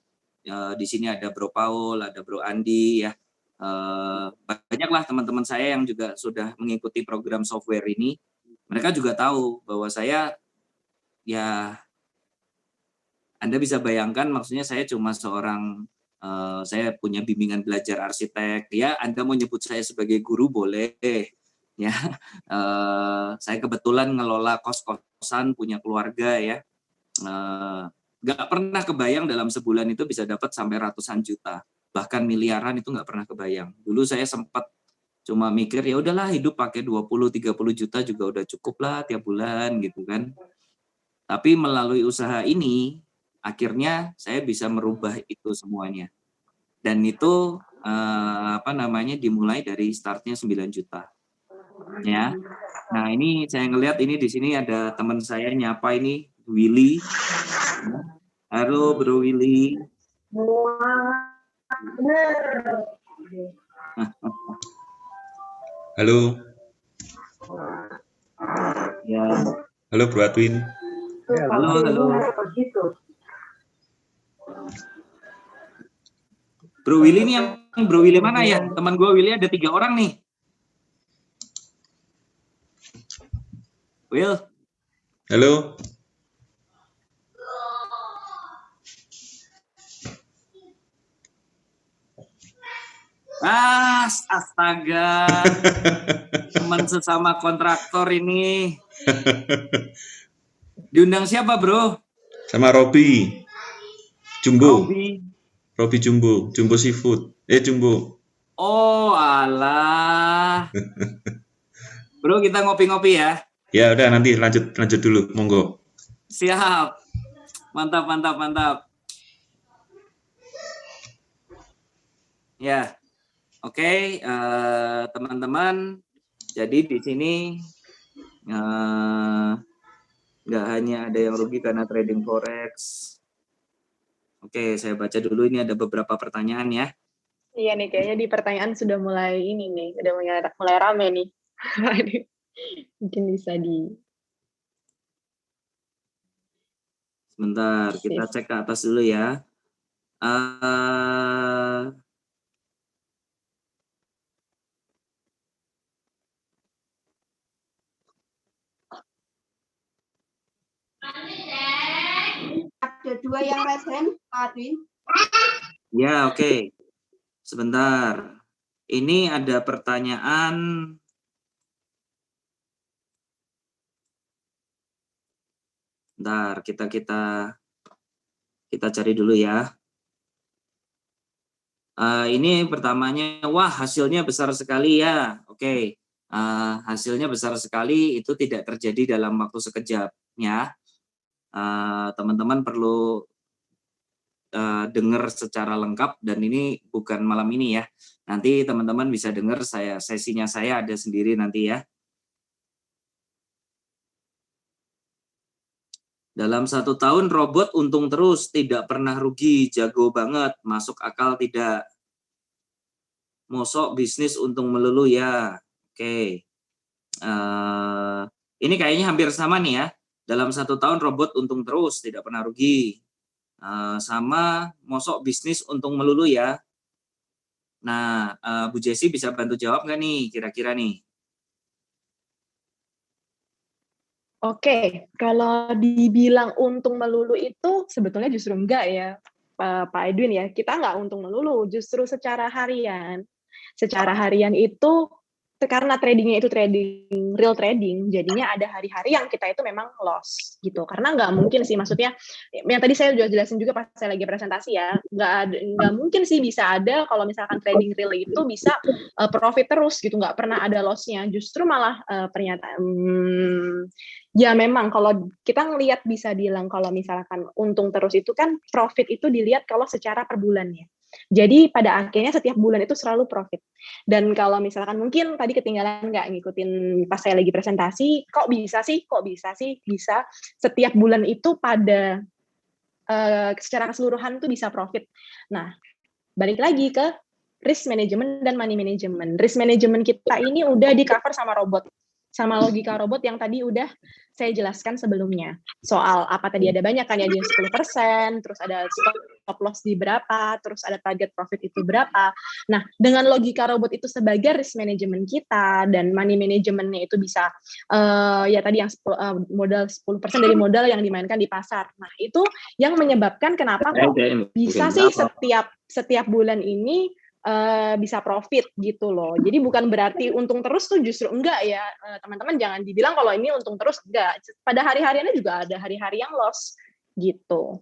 Di sini ada Bro Paul, ada Bro Andi ya. Banyaklah teman-teman saya yang juga sudah mengikuti program software ini. Mereka juga tahu bahwa saya ya, Anda bisa bayangkan, maksudnya saya cuma seorang, saya punya bimbingan belajar arsitek, ya Anda mau nyebut saya sebagai guru boleh, ya. Saya kebetulan ngelola kos-kosan, punya keluarga ya. Nggak pernah kebayang dalam sebulan itu bisa dapat sampai ratusan juta, bahkan miliaran itu nggak pernah kebayang. Dulu saya sempat cuma mikir ya udahlah hidup pakai 20-30 juta juga udah cukup lah tiap bulan gitu kan. Tapi melalui usaha ini akhirnya saya bisa merubah itu semuanya. Dan itu apa namanya, dimulai dari startnya 9 juta. Ya. Nah, ini saya ngelihat ini di sini ada teman saya nyapa ini, Willy. Halo Bro Willy. Halo. Ya. Halo Bro Adwin. Halo. Bro Willy ini yang Bro Willy mana ya? Teman gue Willy ada 3 orang nih. Will. Halo. Astaga. Teman sesama kontraktor ini. Diundang siapa, Bro? Sama Robi. Jumbo. Robi Jumbo. Jumbo Seafood. Jumbo. Oh, alah. Bro, kita ngopi-ngopi ya. Ya udah, nanti lanjut dulu, monggo. Siap. Mantap. Ya. Oke, teman-teman. Jadi di sini nggak hanya ada yang rugi karena trading forex. Oke, saya baca dulu, ini ada beberapa pertanyaan ya. Iya nih, kayaknya di pertanyaan sudah mulai ini nih, udah mulai rame nih. Mungkin bisa di... Sebentar, kita cek ke atas dulu ya. Ada 2 yang resen, Pak Adwin. Ya, oke. Sebentar. Ini ada pertanyaan. Bentar, kita cari dulu ya. Ini pertamanya, wah hasilnya besar sekali ya. Oke. Hasilnya besar sekali, itu tidak terjadi dalam waktu sekejap ya. Teman-teman perlu dengar secara lengkap, dan ini bukan malam ini ya. Nanti teman-teman bisa dengar sesinya saya ada sendiri nanti ya. Dalam 1 tahun robot untung terus, tidak pernah rugi, jago banget, masuk akal tidak. Mosok bisnis untung melulu ya. Oke. Ini kayaknya hampir sama nih ya. Dalam 1 tahun robot untung terus, tidak pernah rugi. Sama mosok bisnis untung melulu ya. Nah, Bu Jessi bisa bantu jawab nggak nih kira-kira nih? Oke, kalau dibilang untung melulu itu sebetulnya justru enggak ya, Pak Edwin ya. Kita nggak untung melulu, justru secara harian. Secara harian itu karena tradingnya itu trading real trading, jadinya ada hari-hari yang kita itu memang loss gitu. Karena nggak mungkin sih, maksudnya yang tadi saya udah jelasin juga pas saya lagi presentasi ya, nggak mungkin sih bisa ada kalau misalkan trading real itu bisa profit terus gitu, nggak pernah ada loss-nya. Justru malah pernyataan ya memang kalau kita ngelihat bisa bilang kalau misalkan untung terus itu kan profit itu dilihat kalau secara per bulannya. Jadi pada akhirnya setiap bulan itu selalu profit. Dan kalau misalkan mungkin tadi ketinggalan nggak ngikutin pas saya lagi presentasi, kok bisa sih bisa setiap bulan itu pada secara keseluruhan itu bisa profit. Nah, balik lagi ke risk management dan money management. Risk management kita ini udah di cover sama robot, sama logika robot yang tadi udah saya jelaskan sebelumnya. Soal apa tadi ada banyak kan ya, di 10%, terus ada stop loss di berapa, terus ada target profit itu berapa. Nah, dengan logika robot itu sebagai risk management kita, dan money managementnya itu bisa ya tadi yang modal 10% dari modal yang dimainkan di pasar. Nah, itu yang menyebabkan kenapa kok bisa sih setiap bulan ini bisa profit gitu loh. Jadi bukan berarti untung terus tuh, justru enggak ya, teman-teman jangan dibilang kalau ini untung terus, enggak. Pada hari-hariannya juga ada hari-hari yang loss gitu.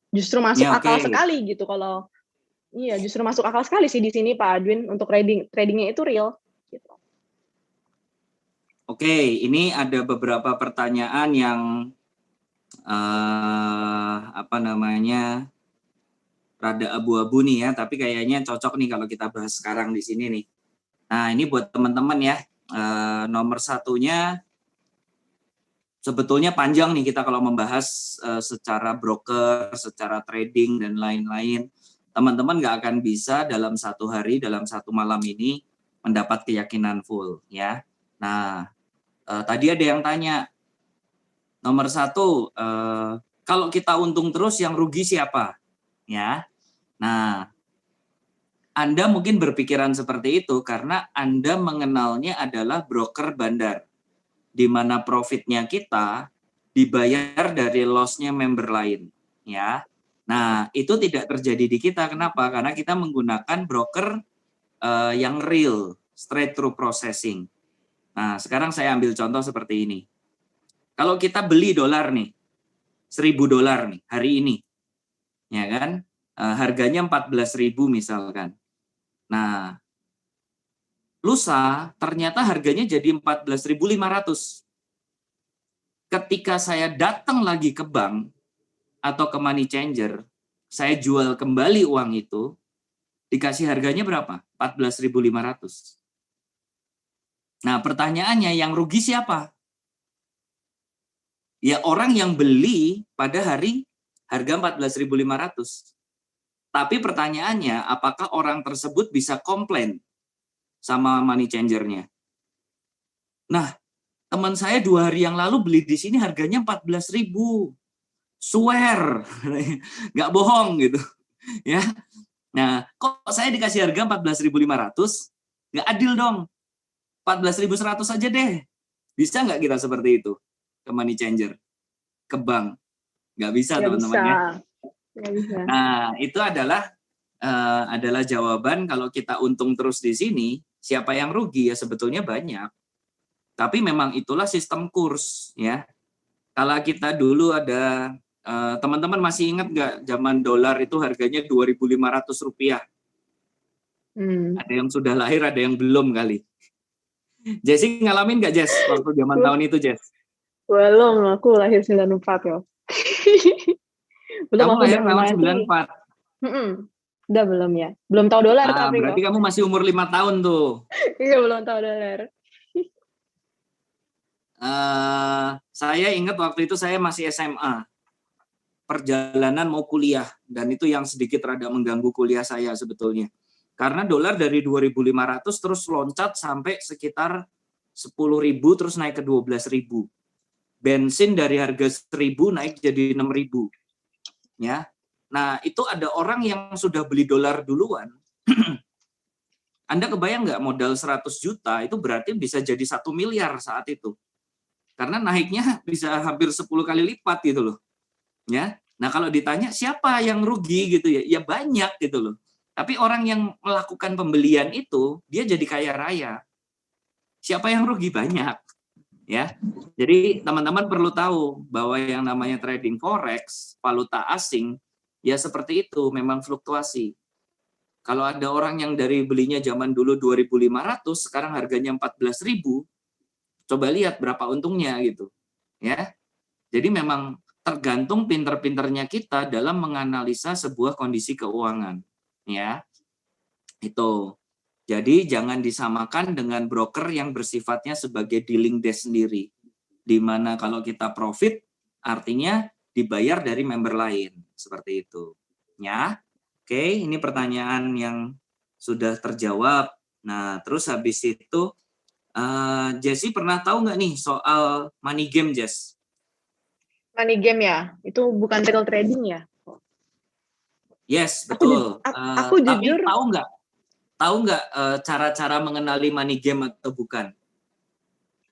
Justru masuk akal sekali gitu kalau iya, justru masuk akal sekali sih di sini Pak Adwin untuk tradingnya itu real gitu. Oke, ini ada beberapa pertanyaan yang rada abu-abu nih ya, tapi kayaknya cocok nih kalau kita bahas sekarang di sini nih. Nah, ini buat teman-teman ya. Nomor satunya, sebetulnya panjang nih kita kalau membahas secara broker, secara trading, dan lain-lain. Teman-teman nggak akan bisa dalam satu hari, dalam satu malam ini mendapat keyakinan full ya. Nah, tadi ada yang tanya, nomor satu, kalau kita untung terus yang rugi siapa? Ya, nah, Anda mungkin berpikiran seperti itu karena Anda mengenalnya adalah broker bandar, di mana profitnya kita dibayar dari loss-nya member lain, ya. Nah, itu tidak terjadi di kita. Kenapa? Karena kita menggunakan broker yang real, straight through processing. Nah, sekarang saya ambil contoh seperti ini. Kalau kita beli dolar nih, $1.000 nih hari ini, ya kan? Harganya 14.000 misalkan. Nah, lusa ternyata harganya jadi 14.500. Ketika saya datang lagi ke bank atau ke money changer, saya jual kembali uang itu, dikasih harganya berapa? 14.500. Nah, pertanyaannya yang rugi siapa? Ya orang yang beli pada hari harga 14.500. Tapi pertanyaannya, apakah orang tersebut bisa komplain sama money changer-nya? Nah, teman saya 2 hari yang lalu beli di sini harganya 14.000. Swear, nggak bohong gitu. Ya. Nah, kok saya dikasih harga 14.500? Nggak adil dong. 14.100 aja deh. Bisa nggak kita seperti itu ke money changer, ke bank? Nggak bisa, teman-teman ya. Nah, itu adalah jawaban kalau kita untung terus di sini, siapa yang rugi? Ya sebetulnya banyak. Tapi memang itulah sistem kurs ya. Kalau kita dulu ada, teman-teman masih ingat nggak zaman dolar itu harganya 2.500 rupiah? Ada yang sudah lahir, ada yang belum kali. Jessi ngalamin nggak, Jess, waktu zaman tahun itu, Jess? Belum, aku lahir 94 ya. Belum. Kamu aku lahir udah tahun 94? Udah belum ya? Belum tahu dolar tapi berarti kamu masih umur 5 tahun tuh. Iya, belum tahu dolar. Saya ingat waktu itu saya masih SMA. Perjalanan mau kuliah. Dan itu yang sedikit rada mengganggu kuliah saya sebetulnya. Karena dolar dari 2.500 terus loncat sampai sekitar 10.000 terus naik ke 12.000. bensin dari harga 1.000 naik jadi 6.000. Ya. Nah, itu ada orang yang sudah beli dolar duluan. Anda kebayang nggak modal 100 juta itu berarti bisa jadi 1 miliar saat itu. Karena naiknya bisa hampir 10 kali lipat gitu loh. Ya. Nah, kalau ditanya siapa yang rugi gitu ya, ya banyak gitu loh. Tapi orang yang melakukan pembelian itu dia jadi kaya raya. Siapa yang rugi? Banyak. Ya. Jadi teman-teman perlu tahu bahwa yang namanya trading forex, valuta asing, ya seperti itu, memang fluktuasi. Kalau ada orang yang dari belinya zaman dulu 2.500, sekarang harganya 14.000, coba lihat berapa untungnya gitu. Ya. Jadi memang tergantung pinter-pinternya kita dalam menganalisa sebuah kondisi keuangan. Ya. Itu. Jadi jangan disamakan dengan broker yang bersifatnya sebagai dealing desk sendiri. Di mana kalau kita profit, artinya dibayar dari member lain. Seperti itu. Ya. Oke, ini pertanyaan yang sudah terjawab. Nah, terus habis itu, Jessie pernah tahu nggak nih soal money game, Jess? Money game ya? Itu bukan real trading ya? Yes, betul. Aku Tapi jujur. tahu nggak cara-cara mengenali money game atau bukan?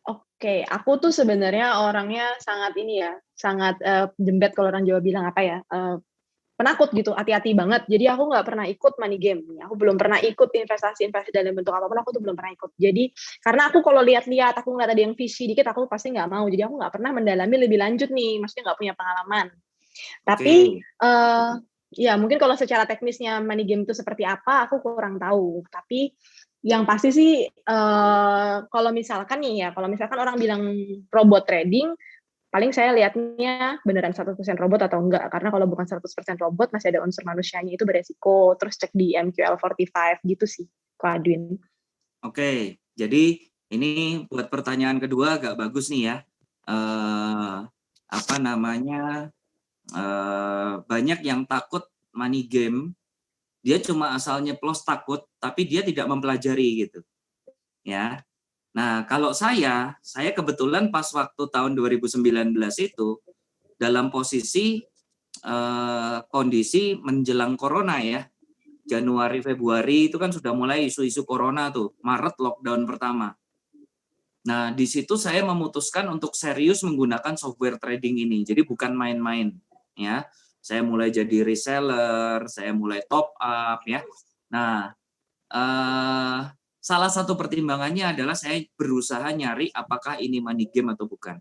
Oke, aku tuh sebenarnya orangnya sangat ini ya, sangat jembet kalau orang Jawa bilang apa ya, penakut gitu, hati-hati banget. Jadi aku nggak pernah ikut money game. Aku belum pernah ikut investasi dalam bentuk apapun, aku tuh belum pernah ikut. Jadi karena aku kalau lihat-lihat, aku ngeliat ada yang visi dikit, aku pasti nggak mau. Jadi aku nggak pernah mendalami lebih lanjut nih, maksudnya nggak punya pengalaman. Tapi ya mungkin kalau secara teknisnya money game itu seperti apa, aku kurang tahu. Tapi yang pasti sih kalau misalkan orang bilang robot trading, paling saya lihatnya beneran 100% robot atau enggak. Karena kalau bukan 100% robot, masih ada unsur manusianya, itu beresiko. Terus cek di MQL45 gitu sih, Ko Adwin. Oke, jadi ini buat pertanyaan kedua agak bagus nih ya. Banyak yang takut money game, dia cuma asal nyeplos takut, tapi dia tidak mempelajari gitu. Ya. Nah, kalau saya kebetulan pas waktu tahun 2019 itu dalam posisi kondisi menjelang corona ya. Januari, Februari itu kan sudah mulai isu-isu corona tuh. Maret lockdown pertama. Nah, di situ saya memutuskan untuk serius menggunakan software trading ini. Jadi bukan main-main ya. Saya mulai jadi reseller, saya mulai top up ya. Nah, salah satu pertimbangannya adalah saya berusaha nyari apakah ini money game atau bukan.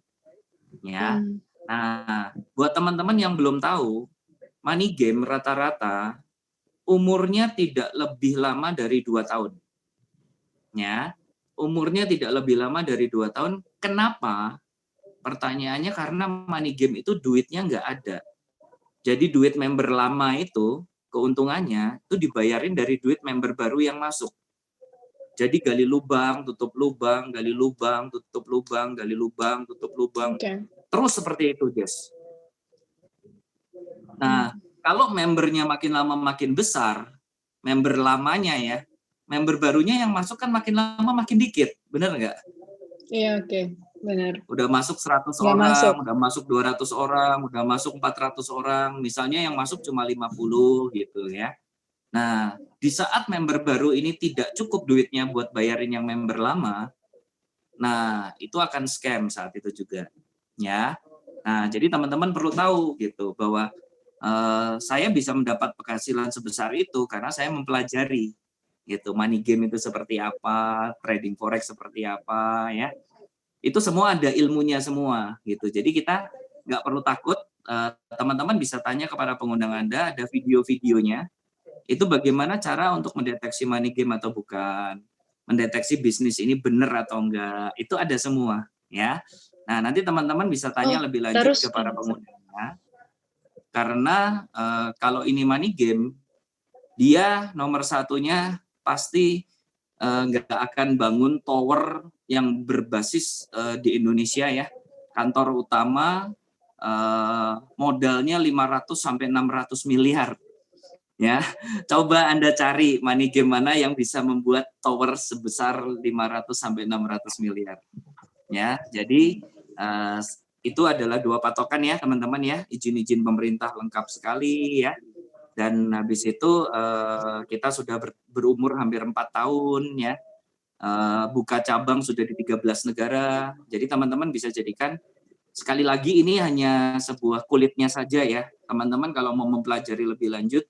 Ya. Nah, buat teman-teman yang belum tahu, money game rata-rata umurnya tidak lebih lama dari 2 tahun. Ya. Umurnya tidak lebih lama dari 2 tahun. Kenapa? Pertanyaannya karena money game itu duitnya nggak ada. Jadi duit member lama itu, keuntungannya itu dibayarin dari duit member baru yang masuk. Jadi gali lubang, tutup lubang, gali lubang, tutup lubang, gali lubang, tutup lubang. Terus seperti itu, Jess. Nah, kalau membernya makin lama makin besar, member lamanya ya, member barunya yang masuk kan makin lama makin dikit, bener nggak? Iya, oke. Benar. Udah masuk 100 orang, udah masuk 200 orang, udah masuk 400 orang, misalnya yang masuk cuma 50 gitu ya. Nah, di saat member baru ini tidak cukup duitnya buat bayarin yang member lama, nah itu akan scam saat itu juga, ya. Nah, jadi teman-teman perlu tahu gitu bahwa saya bisa mendapat penghasilan sebesar itu karena saya mempelajari gitu money game itu seperti apa, trading forex seperti apa, ya. Itu semua ada ilmunya semua gitu. Jadi kita nggak perlu takut. Teman-teman bisa tanya kepada pengundang Anda, ada video-videonya. Itu bagaimana cara untuk mendeteksi money game atau bukan, mendeteksi bisnis ini benar atau enggak, itu ada semua ya. Nah, nanti teman-teman bisa tanya lebih lanjut ke para pengundangnya, karena kalau ini money game, dia nomor satunya pasti nggak akan bangun tower yang berbasis di Indonesia ya. Kantor utama modalnya 500 sampai 600 miliar. Ya, coba Anda cari money game mana yang bisa membuat tower sebesar 500 sampai 600 miliar. Ya, jadi itu adalah 2 patokan ya teman-teman ya, izin-izin pemerintah lengkap sekali ya. Dan habis itu kita sudah berumur hampir 4 tahun ya. Buka cabang sudah di 13 negara. Jadi teman-teman bisa jadikan, sekali lagi ini hanya sebuah kulitnya saja ya. Teman-teman kalau mau mempelajari lebih lanjut,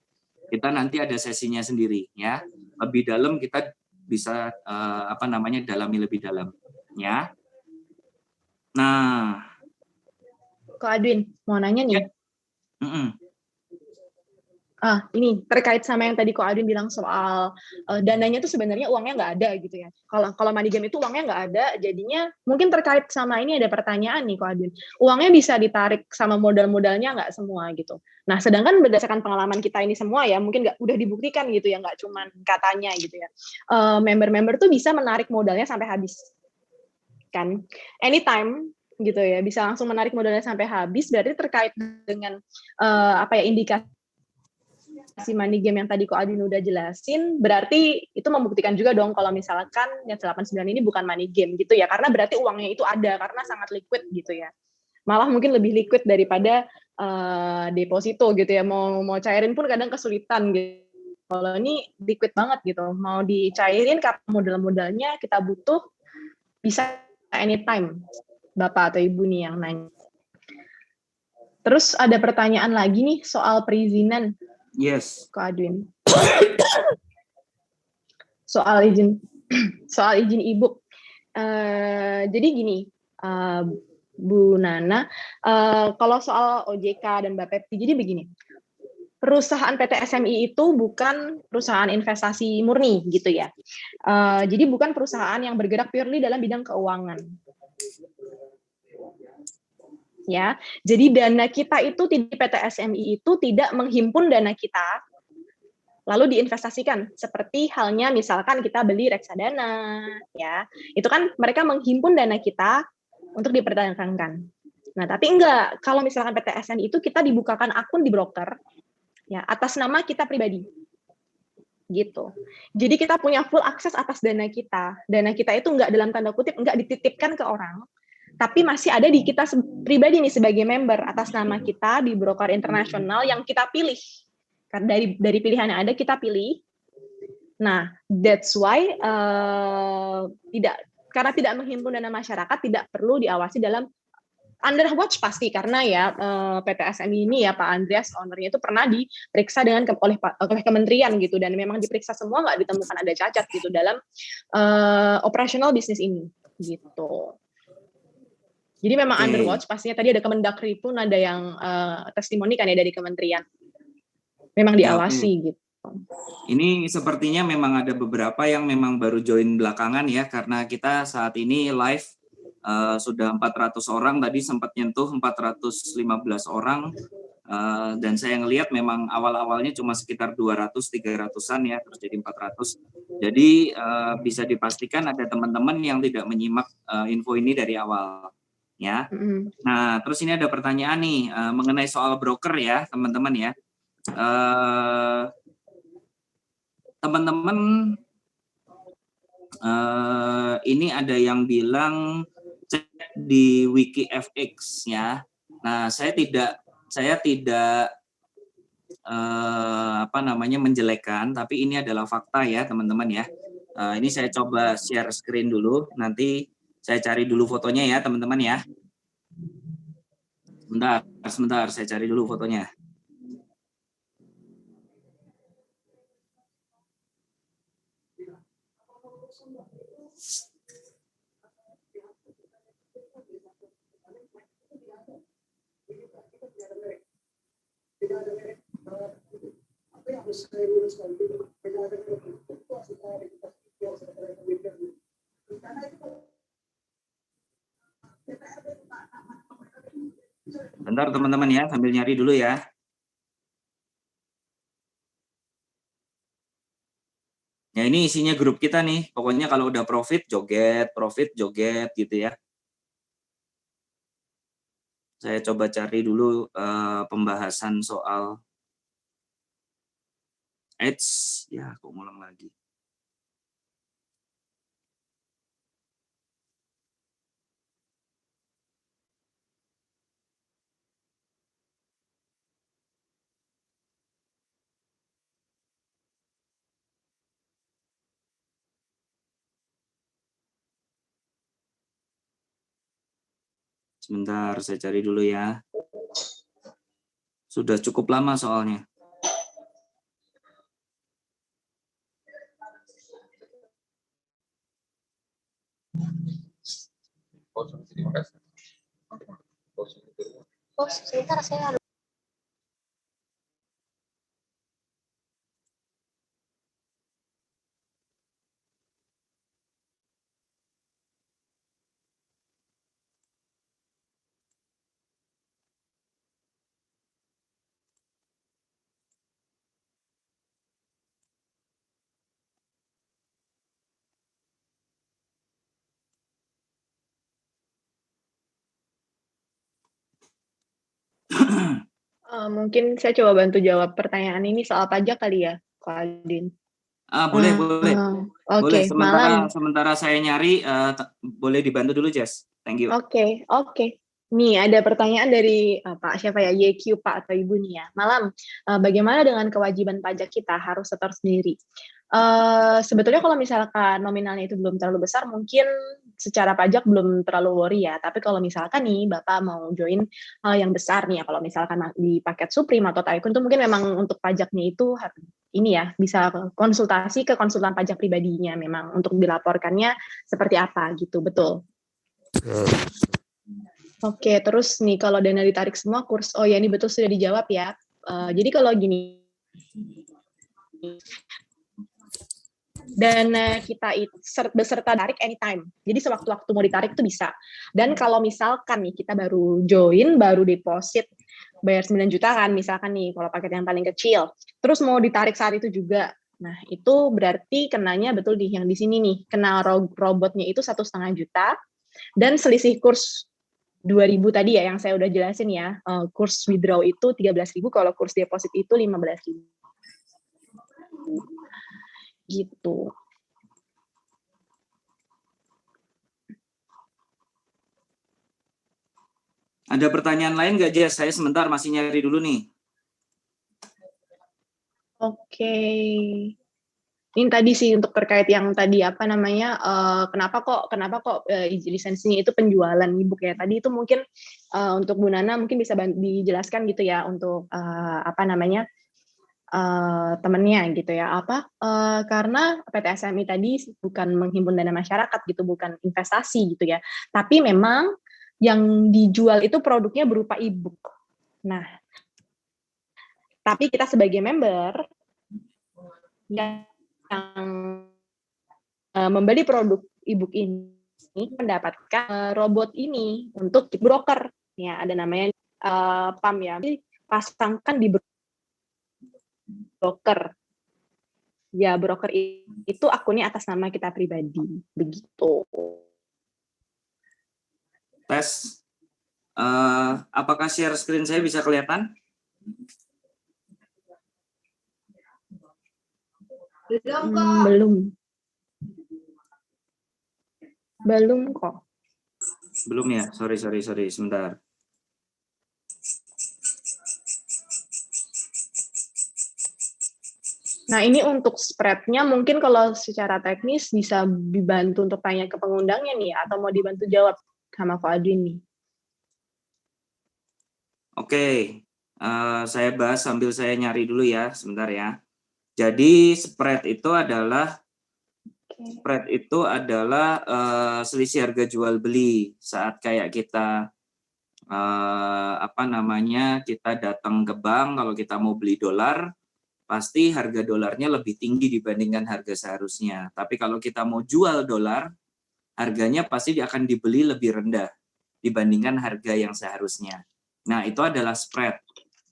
kita nanti ada sesinya sendiri ya. Lebih dalam kita bisa dalami lebih dalam ya. Nah, Kak Adwin, mau nanya nih. Ini terkait sama yang tadi Ko Adin bilang soal dananya tuh sebenarnya uangnya nggak ada gitu ya. Kalau money game itu uangnya nggak ada, jadinya mungkin terkait sama ini ada pertanyaan nih Ko Adin. Uangnya bisa ditarik sama modal-modalnya nggak semua gitu. Nah, sedangkan berdasarkan pengalaman kita ini semua ya, mungkin udah dibuktikan gitu ya, nggak cuman katanya gitu ya. Member-member tuh bisa menarik modalnya sampai habis. Kan? Anytime gitu ya, bisa langsung menarik modalnya sampai habis, berarti terkait dengan indikasi money game yang tadi Ko Adin udah jelasin, berarti itu membuktikan juga dong kalau misalkan yang 89 ini bukan money game gitu ya, karena berarti uangnya itu ada, karena sangat liquid gitu ya. Malah mungkin lebih liquid daripada deposito gitu ya, mau cairin pun kadang kesulitan gitu. Kalau ini liquid banget gitu, mau dicairin kapan modal-modalnya kita butuh, bisa anytime, Bapak atau Ibu nih yang nanya. Terus ada pertanyaan lagi nih soal perizinan. Yes. Ko Adwin. Soal izin Ibu. Jadi gini, Bu Nana, kalau soal OJK dan Bapepti, jadi begini. Perusahaan PT SMI itu bukan perusahaan investasi murni gitu ya. Jadi bukan perusahaan yang bergerak purely dalam bidang keuangan. Ya, jadi dana kita itu di PT SMI itu tidak menghimpun dana kita lalu diinvestasikan, seperti halnya misalkan kita beli reksadana, ya, itu kan mereka menghimpun dana kita untuk diperdagangkan. Nah, tapi enggak, kalau misalkan PT SMI itu kita dibukakan akun di broker, ya, atas nama kita pribadi, gitu. Jadi kita punya full akses atas dana kita itu enggak dalam tanda kutip enggak dititipkan ke orang, tapi masih ada di kita pribadi nih sebagai member atas nama kita di broker internasional yang kita pilih. Karena dari pilihan yang ada kita pilih. Nah, that's why karena tidak menghimpun dana masyarakat tidak perlu diawasi dalam under watch pasti, karena ya PT SMI ini ya Pak Andreas ownernya itu pernah diperiksa oleh kementerian gitu, dan memang diperiksa semua nggak ditemukan ada cacat gitu dalam operasional bisnis ini gitu. Jadi memang under watch, pastinya tadi ada Kemendagri pun ada yang testimoni kan ya dari kementerian. Memang diawasi gitu. Ini sepertinya memang ada beberapa yang memang baru join belakangan ya, karena kita saat ini live sudah 400 orang, tadi sempat nyentuh 415 orang, dan saya ngelihat memang awal-awalnya cuma sekitar 200-300an ya, terus jadi 400. Jadi bisa dipastikan ada teman-teman yang tidak menyimak info ini dari awal. Ya, nah terus ini ada pertanyaan nih mengenai soal broker ya teman-teman ya, teman-teman ini ada yang bilang cek di WikiFX ya. Nah saya tidak menjelekkan, tapi ini adalah fakta ya teman-teman ya. Ini saya coba share screen dulu, nanti saya cari dulu fotonya ya teman-teman ya. Sebentar, saya cari dulu fotonya. Bentar teman-teman ya, sambil nyari dulu ya. Ya ini isinya grup kita nih, pokoknya kalau udah profit joget gitu ya. Saya coba cari dulu pembahasan soal ads, ya kok ngulang lagi. Sebentar, saya cari dulu ya. Sudah cukup lama soalnya. Oh, sebentar saya harus. Mungkin saya coba bantu jawab pertanyaan ini soal pajak kali ya, Kak Aldin. Boleh, boleh. Boleh, Oke, malam. sementara saya nyari, boleh dibantu dulu, Jess. Thank you. Oke. Nih, ada pertanyaan dari Pak siapa ya, YQ Pak atau Ibu nih ya. Malam, bagaimana dengan kewajiban pajak kita harus setor sendiri? Sebetulnya kalau misalkan nominalnya itu belum terlalu besar, mungkin secara pajak belum terlalu worry ya. Tapi kalau misalkan nih Bapak mau join yang besar nih ya, kalau misalkan di paket Supreme atau Tycoon itu mungkin memang untuk pajaknya itu ini ya, bisa konsultasi ke konsultan pajak pribadinya memang untuk dilaporkannya seperti apa gitu, betul. Oke, terus nih kalau dana ditarik semua kurs, oh ya ini betul sudah dijawab ya. Jadi kalau gini, dana kita itu beserta tarik anytime. Jadi sewaktu-waktu mau ditarik itu bisa. Dan kalau misalkan nih kita baru join, baru deposit, bayar 9 juta kan, misalkan nih kalau paket yang paling kecil, terus mau ditarik saat itu juga. Nah itu berarti kenanya betul di yang di sini nih, kena robotnya itu 1,5 juta, dan selisih kurs 2.000 tadi ya yang saya udah jelasin ya, kurs withdraw itu 13.000, kalau kurs deposit itu 15.000. Gitu. Ada pertanyaan lain nggak, Jess? Saya sebentar masih nyari dulu nih. Oke. Ini tadi sih untuk terkait yang tadi apa namanya, kenapa kok lisensinya itu penjualan e-book ya. Tadi itu mungkin untuk Bu Nana mungkin bisa dijelaskan gitu ya untuk apa namanya temennya gitu ya, karena PT SMI tadi bukan menghimpun dana masyarakat gitu, bukan investasi gitu ya, tapi memang yang dijual itu produknya berupa e-book. Nah, tapi kita sebagai member yang membeli produk e-book ini mendapatkan robot ini untuk broker ya, ada namanya PAM ya, pasangkan di broker ya, broker itu akunnya atas nama kita pribadi begitu. Tes, apakah share screen saya bisa kelihatan? Belum kok. Belum ya, sorry, sebentar. Nah ini untuk spreadnya mungkin kalau secara teknis bisa dibantu untuk tanya ke pengundangnya nih, atau mau dibantu jawab sama Ko Adwin nih. Oke, saya bahas sambil saya nyari dulu ya, sebentar ya. Jadi spread itu adalah selisih harga jual beli saat kayak kita kita datang ke bank, kalau kita mau beli dolar, pasti harga dolarnya lebih tinggi dibandingkan harga seharusnya. Tapi kalau kita mau jual dolar, harganya pasti akan dibeli lebih rendah dibandingkan harga yang seharusnya. Nah, itu adalah spread.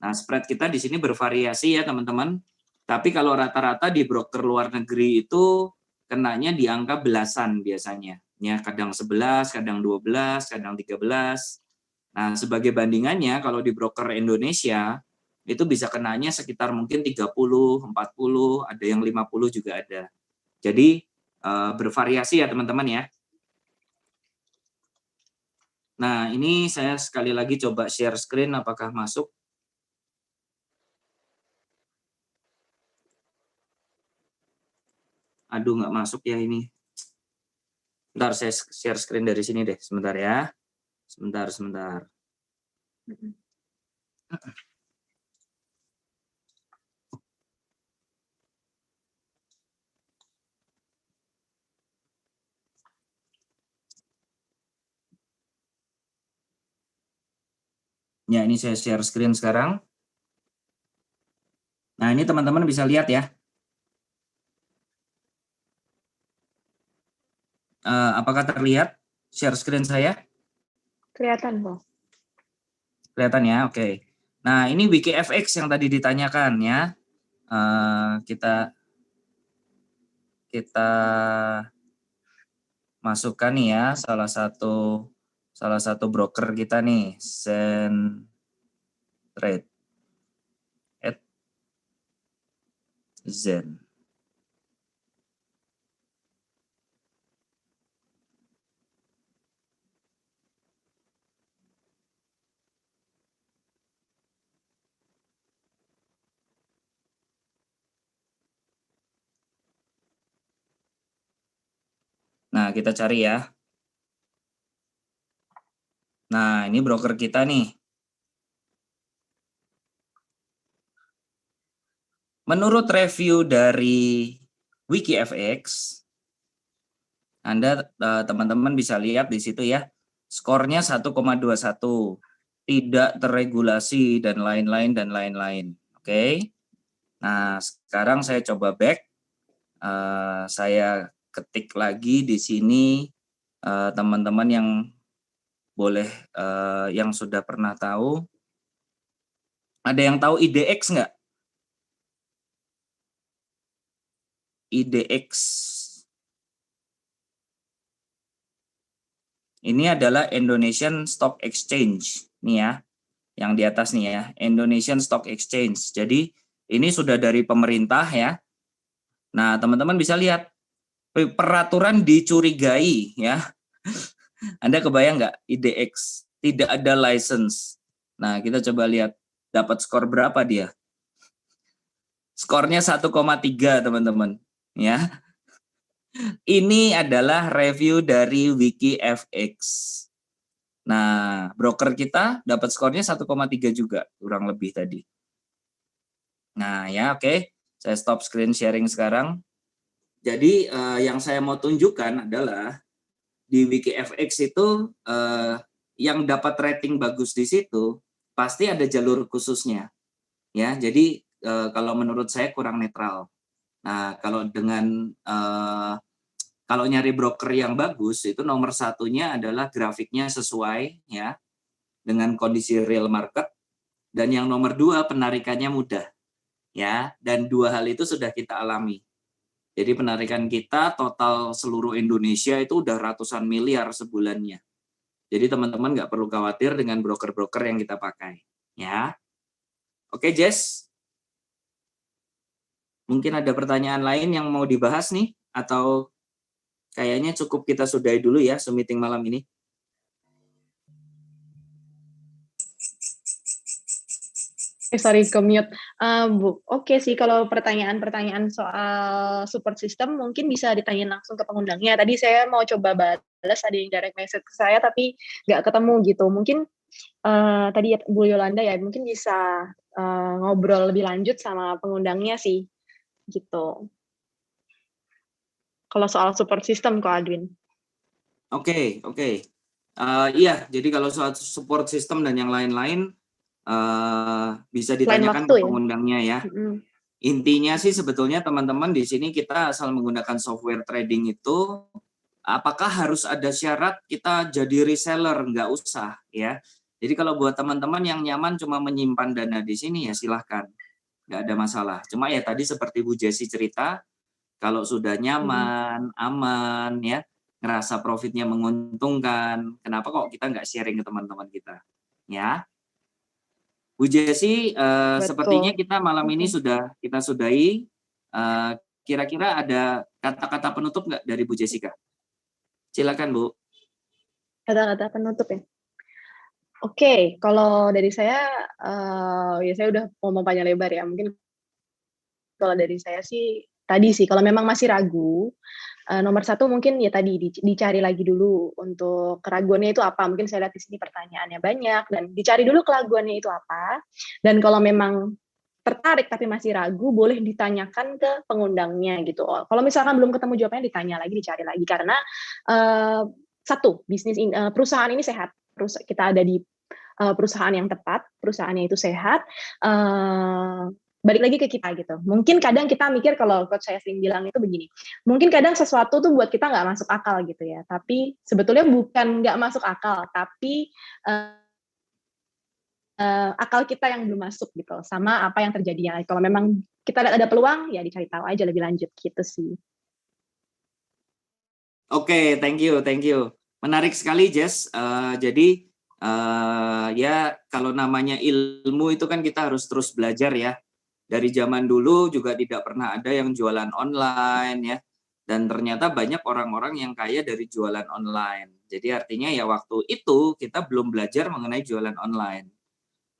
Nah, spread kita di sini bervariasi ya, teman-teman. Tapi kalau rata-rata di broker luar negeri itu kenanya di angka belasan biasanya. Ya, kadang 11, kadang 12, kadang 13. Nah, sebagai bandingannya kalau di broker Indonesia itu bisa kenanya sekitar mungkin 30, 40, ada yang 50 juga ada. Jadi bervariasi ya teman-teman ya. Nah ini saya sekali lagi coba share screen apakah masuk. Aduh nggak masuk ya ini. Bentar saya share screen dari sini deh sebentar ya. Sebentar. Ya, ini saya share screen sekarang. Nah, ini teman-teman bisa lihat ya. Apakah terlihat share screen saya? Kelihatan kok. Kelihatan ya, oke. Nah, ini WikiFX yang tadi ditanyakan ya. Kita masukkan nih ya salah satu broker kita nih, Zentrade Zen. Nah, kita cari ya. Nah, ini broker kita nih. Menurut review dari WikiFX, Anda teman-teman bisa lihat di situ ya. Skornya 1,21. Tidak terregulasi dan lain-lain. Oke. Nah, sekarang saya coba back. Saya ketik lagi di sini teman-teman yang boleh yang sudah pernah tahu. Ada yang tahu IDX nggak? IDX. Ini adalah Indonesian Stock Exchange. Nih ya, yang di atas nih ya, Indonesian Stock Exchange. Jadi ini sudah dari pemerintah ya. Nah, teman-teman bisa lihat peraturan dicurigai ya. Anda kebayang nggak IDX tidak ada license. Nah, kita coba lihat dapat skor berapa dia. Skornya 1,3 teman-teman ya. Ini adalah review dari WikiFX. Nah, broker kita dapat skornya 1,3 juga, kurang lebih tadi. Nah, ya oke. Saya stop screen sharing sekarang. Jadi yang saya mau tunjukkan adalah di WikiFX itu yang dapat rating bagus di situ pasti ada jalur khususnya. Ya, jadi kalau menurut saya kurang netral. Nah, kalau kalau nyari broker yang bagus itu nomor satunya adalah grafiknya sesuai ya dengan kondisi real market, dan yang nomor dua penarikannya mudah ya, dan dua hal itu sudah kita alami. Jadi penarikan kita total seluruh Indonesia itu udah ratusan miliar sebulannya. Jadi teman-teman nggak perlu khawatir dengan broker-broker yang kita pakai ya. Oke Jess, mungkin ada pertanyaan lain yang mau dibahas nih, atau kayaknya cukup kita sudahi dulu ya Zoom meeting malam ini. Sorry, ke-mute. Bu, oke sih, kalau pertanyaan-pertanyaan soal support system mungkin bisa ditanyain langsung ke pengundangnya. Tadi saya mau coba balas, ada yang direct message ke saya, tapi nggak ketemu gitu. Mungkin tadi Bu Yolanda ya, mungkin bisa ngobrol lebih lanjut sama pengundangnya sih, gitu. Kalau soal support system, Ko Adwin. Oke. Iya, jadi kalau soal support system dan yang lain-lain, bisa ditanyakan ke pengundangnya ya. Intinya sih sebetulnya teman-teman di sini kita asal menggunakan software trading itu, apakah harus ada syarat kita jadi reseller? Nggak usah ya. Jadi kalau buat teman-teman yang nyaman cuma menyimpan dana di sini ya silahkan, nggak ada masalah. Cuma ya tadi seperti Bu Jessi cerita, kalau sudah nyaman, aman ya, ngerasa profitnya menguntungkan, kenapa kok kita nggak sharing ke teman-teman kita ya. Bu Jessi, sepertinya kita malam ini sudah kita sudahi. Kira-kira ada kata-kata penutup nggak dari Bu Jessica? Silakan Bu. Kata-kata penutup ya. Oke, kalau dari saya, ya saya udah ngomong panjang lebar ya. Mungkin kalau dari saya sih tadi sih, kalau memang masih ragu, Nomor satu mungkin ya tadi dicari lagi dulu untuk keraguannya itu apa. Mungkin saya lihat di sini pertanyaannya banyak dan dicari dulu keraguannya itu apa. Dan kalau memang tertarik tapi masih ragu, boleh ditanyakan ke pengundangnya gitu. Kalau misalkan belum ketemu jawabannya, ditanya lagi, dicari lagi karena satu perusahaan ini sehat. Kita ada di perusahaan yang tepat, perusahaannya itu sehat. Balik lagi ke kita gitu. Mungkin kadang kita mikir, kalau coach saya sering bilang itu begini, mungkin kadang sesuatu tuh buat kita nggak masuk akal gitu ya, tapi sebetulnya bukan nggak masuk akal, tapi akal kita yang belum masuk gitu sama apa yang terjadi ya. Kalau memang kita lihat ada peluang, ya dicari tahu aja lebih lanjut gitu sih. Oke, thank you. Menarik sekali, Jess. Jadi ya kalau namanya ilmu itu kan kita harus terus belajar ya. Dari zaman dulu juga tidak pernah ada yang jualan online ya. Dan ternyata banyak orang-orang yang kaya dari jualan online. Jadi artinya ya waktu itu kita belum belajar mengenai jualan online.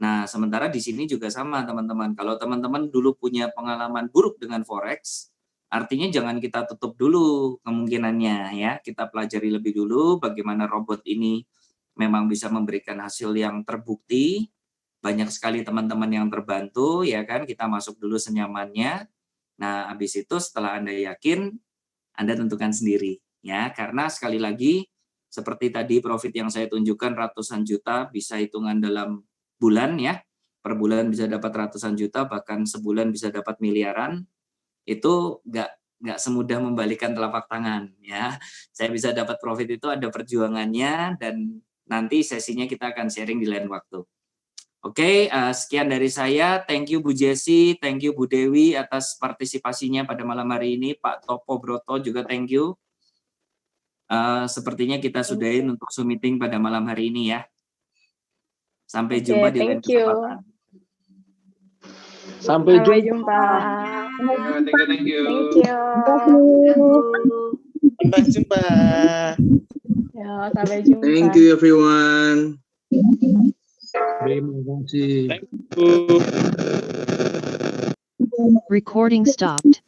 Nah, sementara di sini juga sama teman-teman. Kalau teman-teman dulu punya pengalaman buruk dengan Forex, artinya jangan kita tutup dulu kemungkinannya ya. Kita pelajari lebih dulu bagaimana robot ini memang bisa memberikan hasil yang terbukti. Banyak sekali teman-teman yang terbantu ya kan. Kita masuk dulu senyamannya. Nah, habis itu setelah Anda yakin, Anda tentukan sendiri ya. Karena sekali lagi seperti tadi profit yang saya tunjukkan ratusan juta, bisa hitungan dalam bulan ya, per bulan bisa dapat ratusan juta, bahkan sebulan bisa dapat miliaran. Itu nggak semudah membalikan telapak tangan ya. Saya bisa dapat profit itu ada perjuangannya, dan nanti sesinya kita akan sharing di lain waktu. Oke, sekian dari saya. Thank you Bu Jessi, thank you Bu Dewi atas partisipasinya pada malam hari ini. Pak Topo Broto juga thank you. Sepertinya kita sudahin untuk Zoom meeting pada malam hari ini ya. Sampai jumpa di lain kesempatan. Sampai jumpa. Thank you. Sampai jumpa. Ya, sampai jumpa. Thank you everyone. Terima kasih. Thank you. Recording stopped.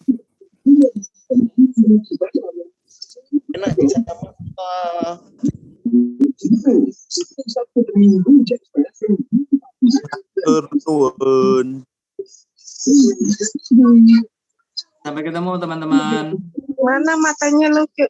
Sampai ketemu teman-teman. Mana matanya lucu.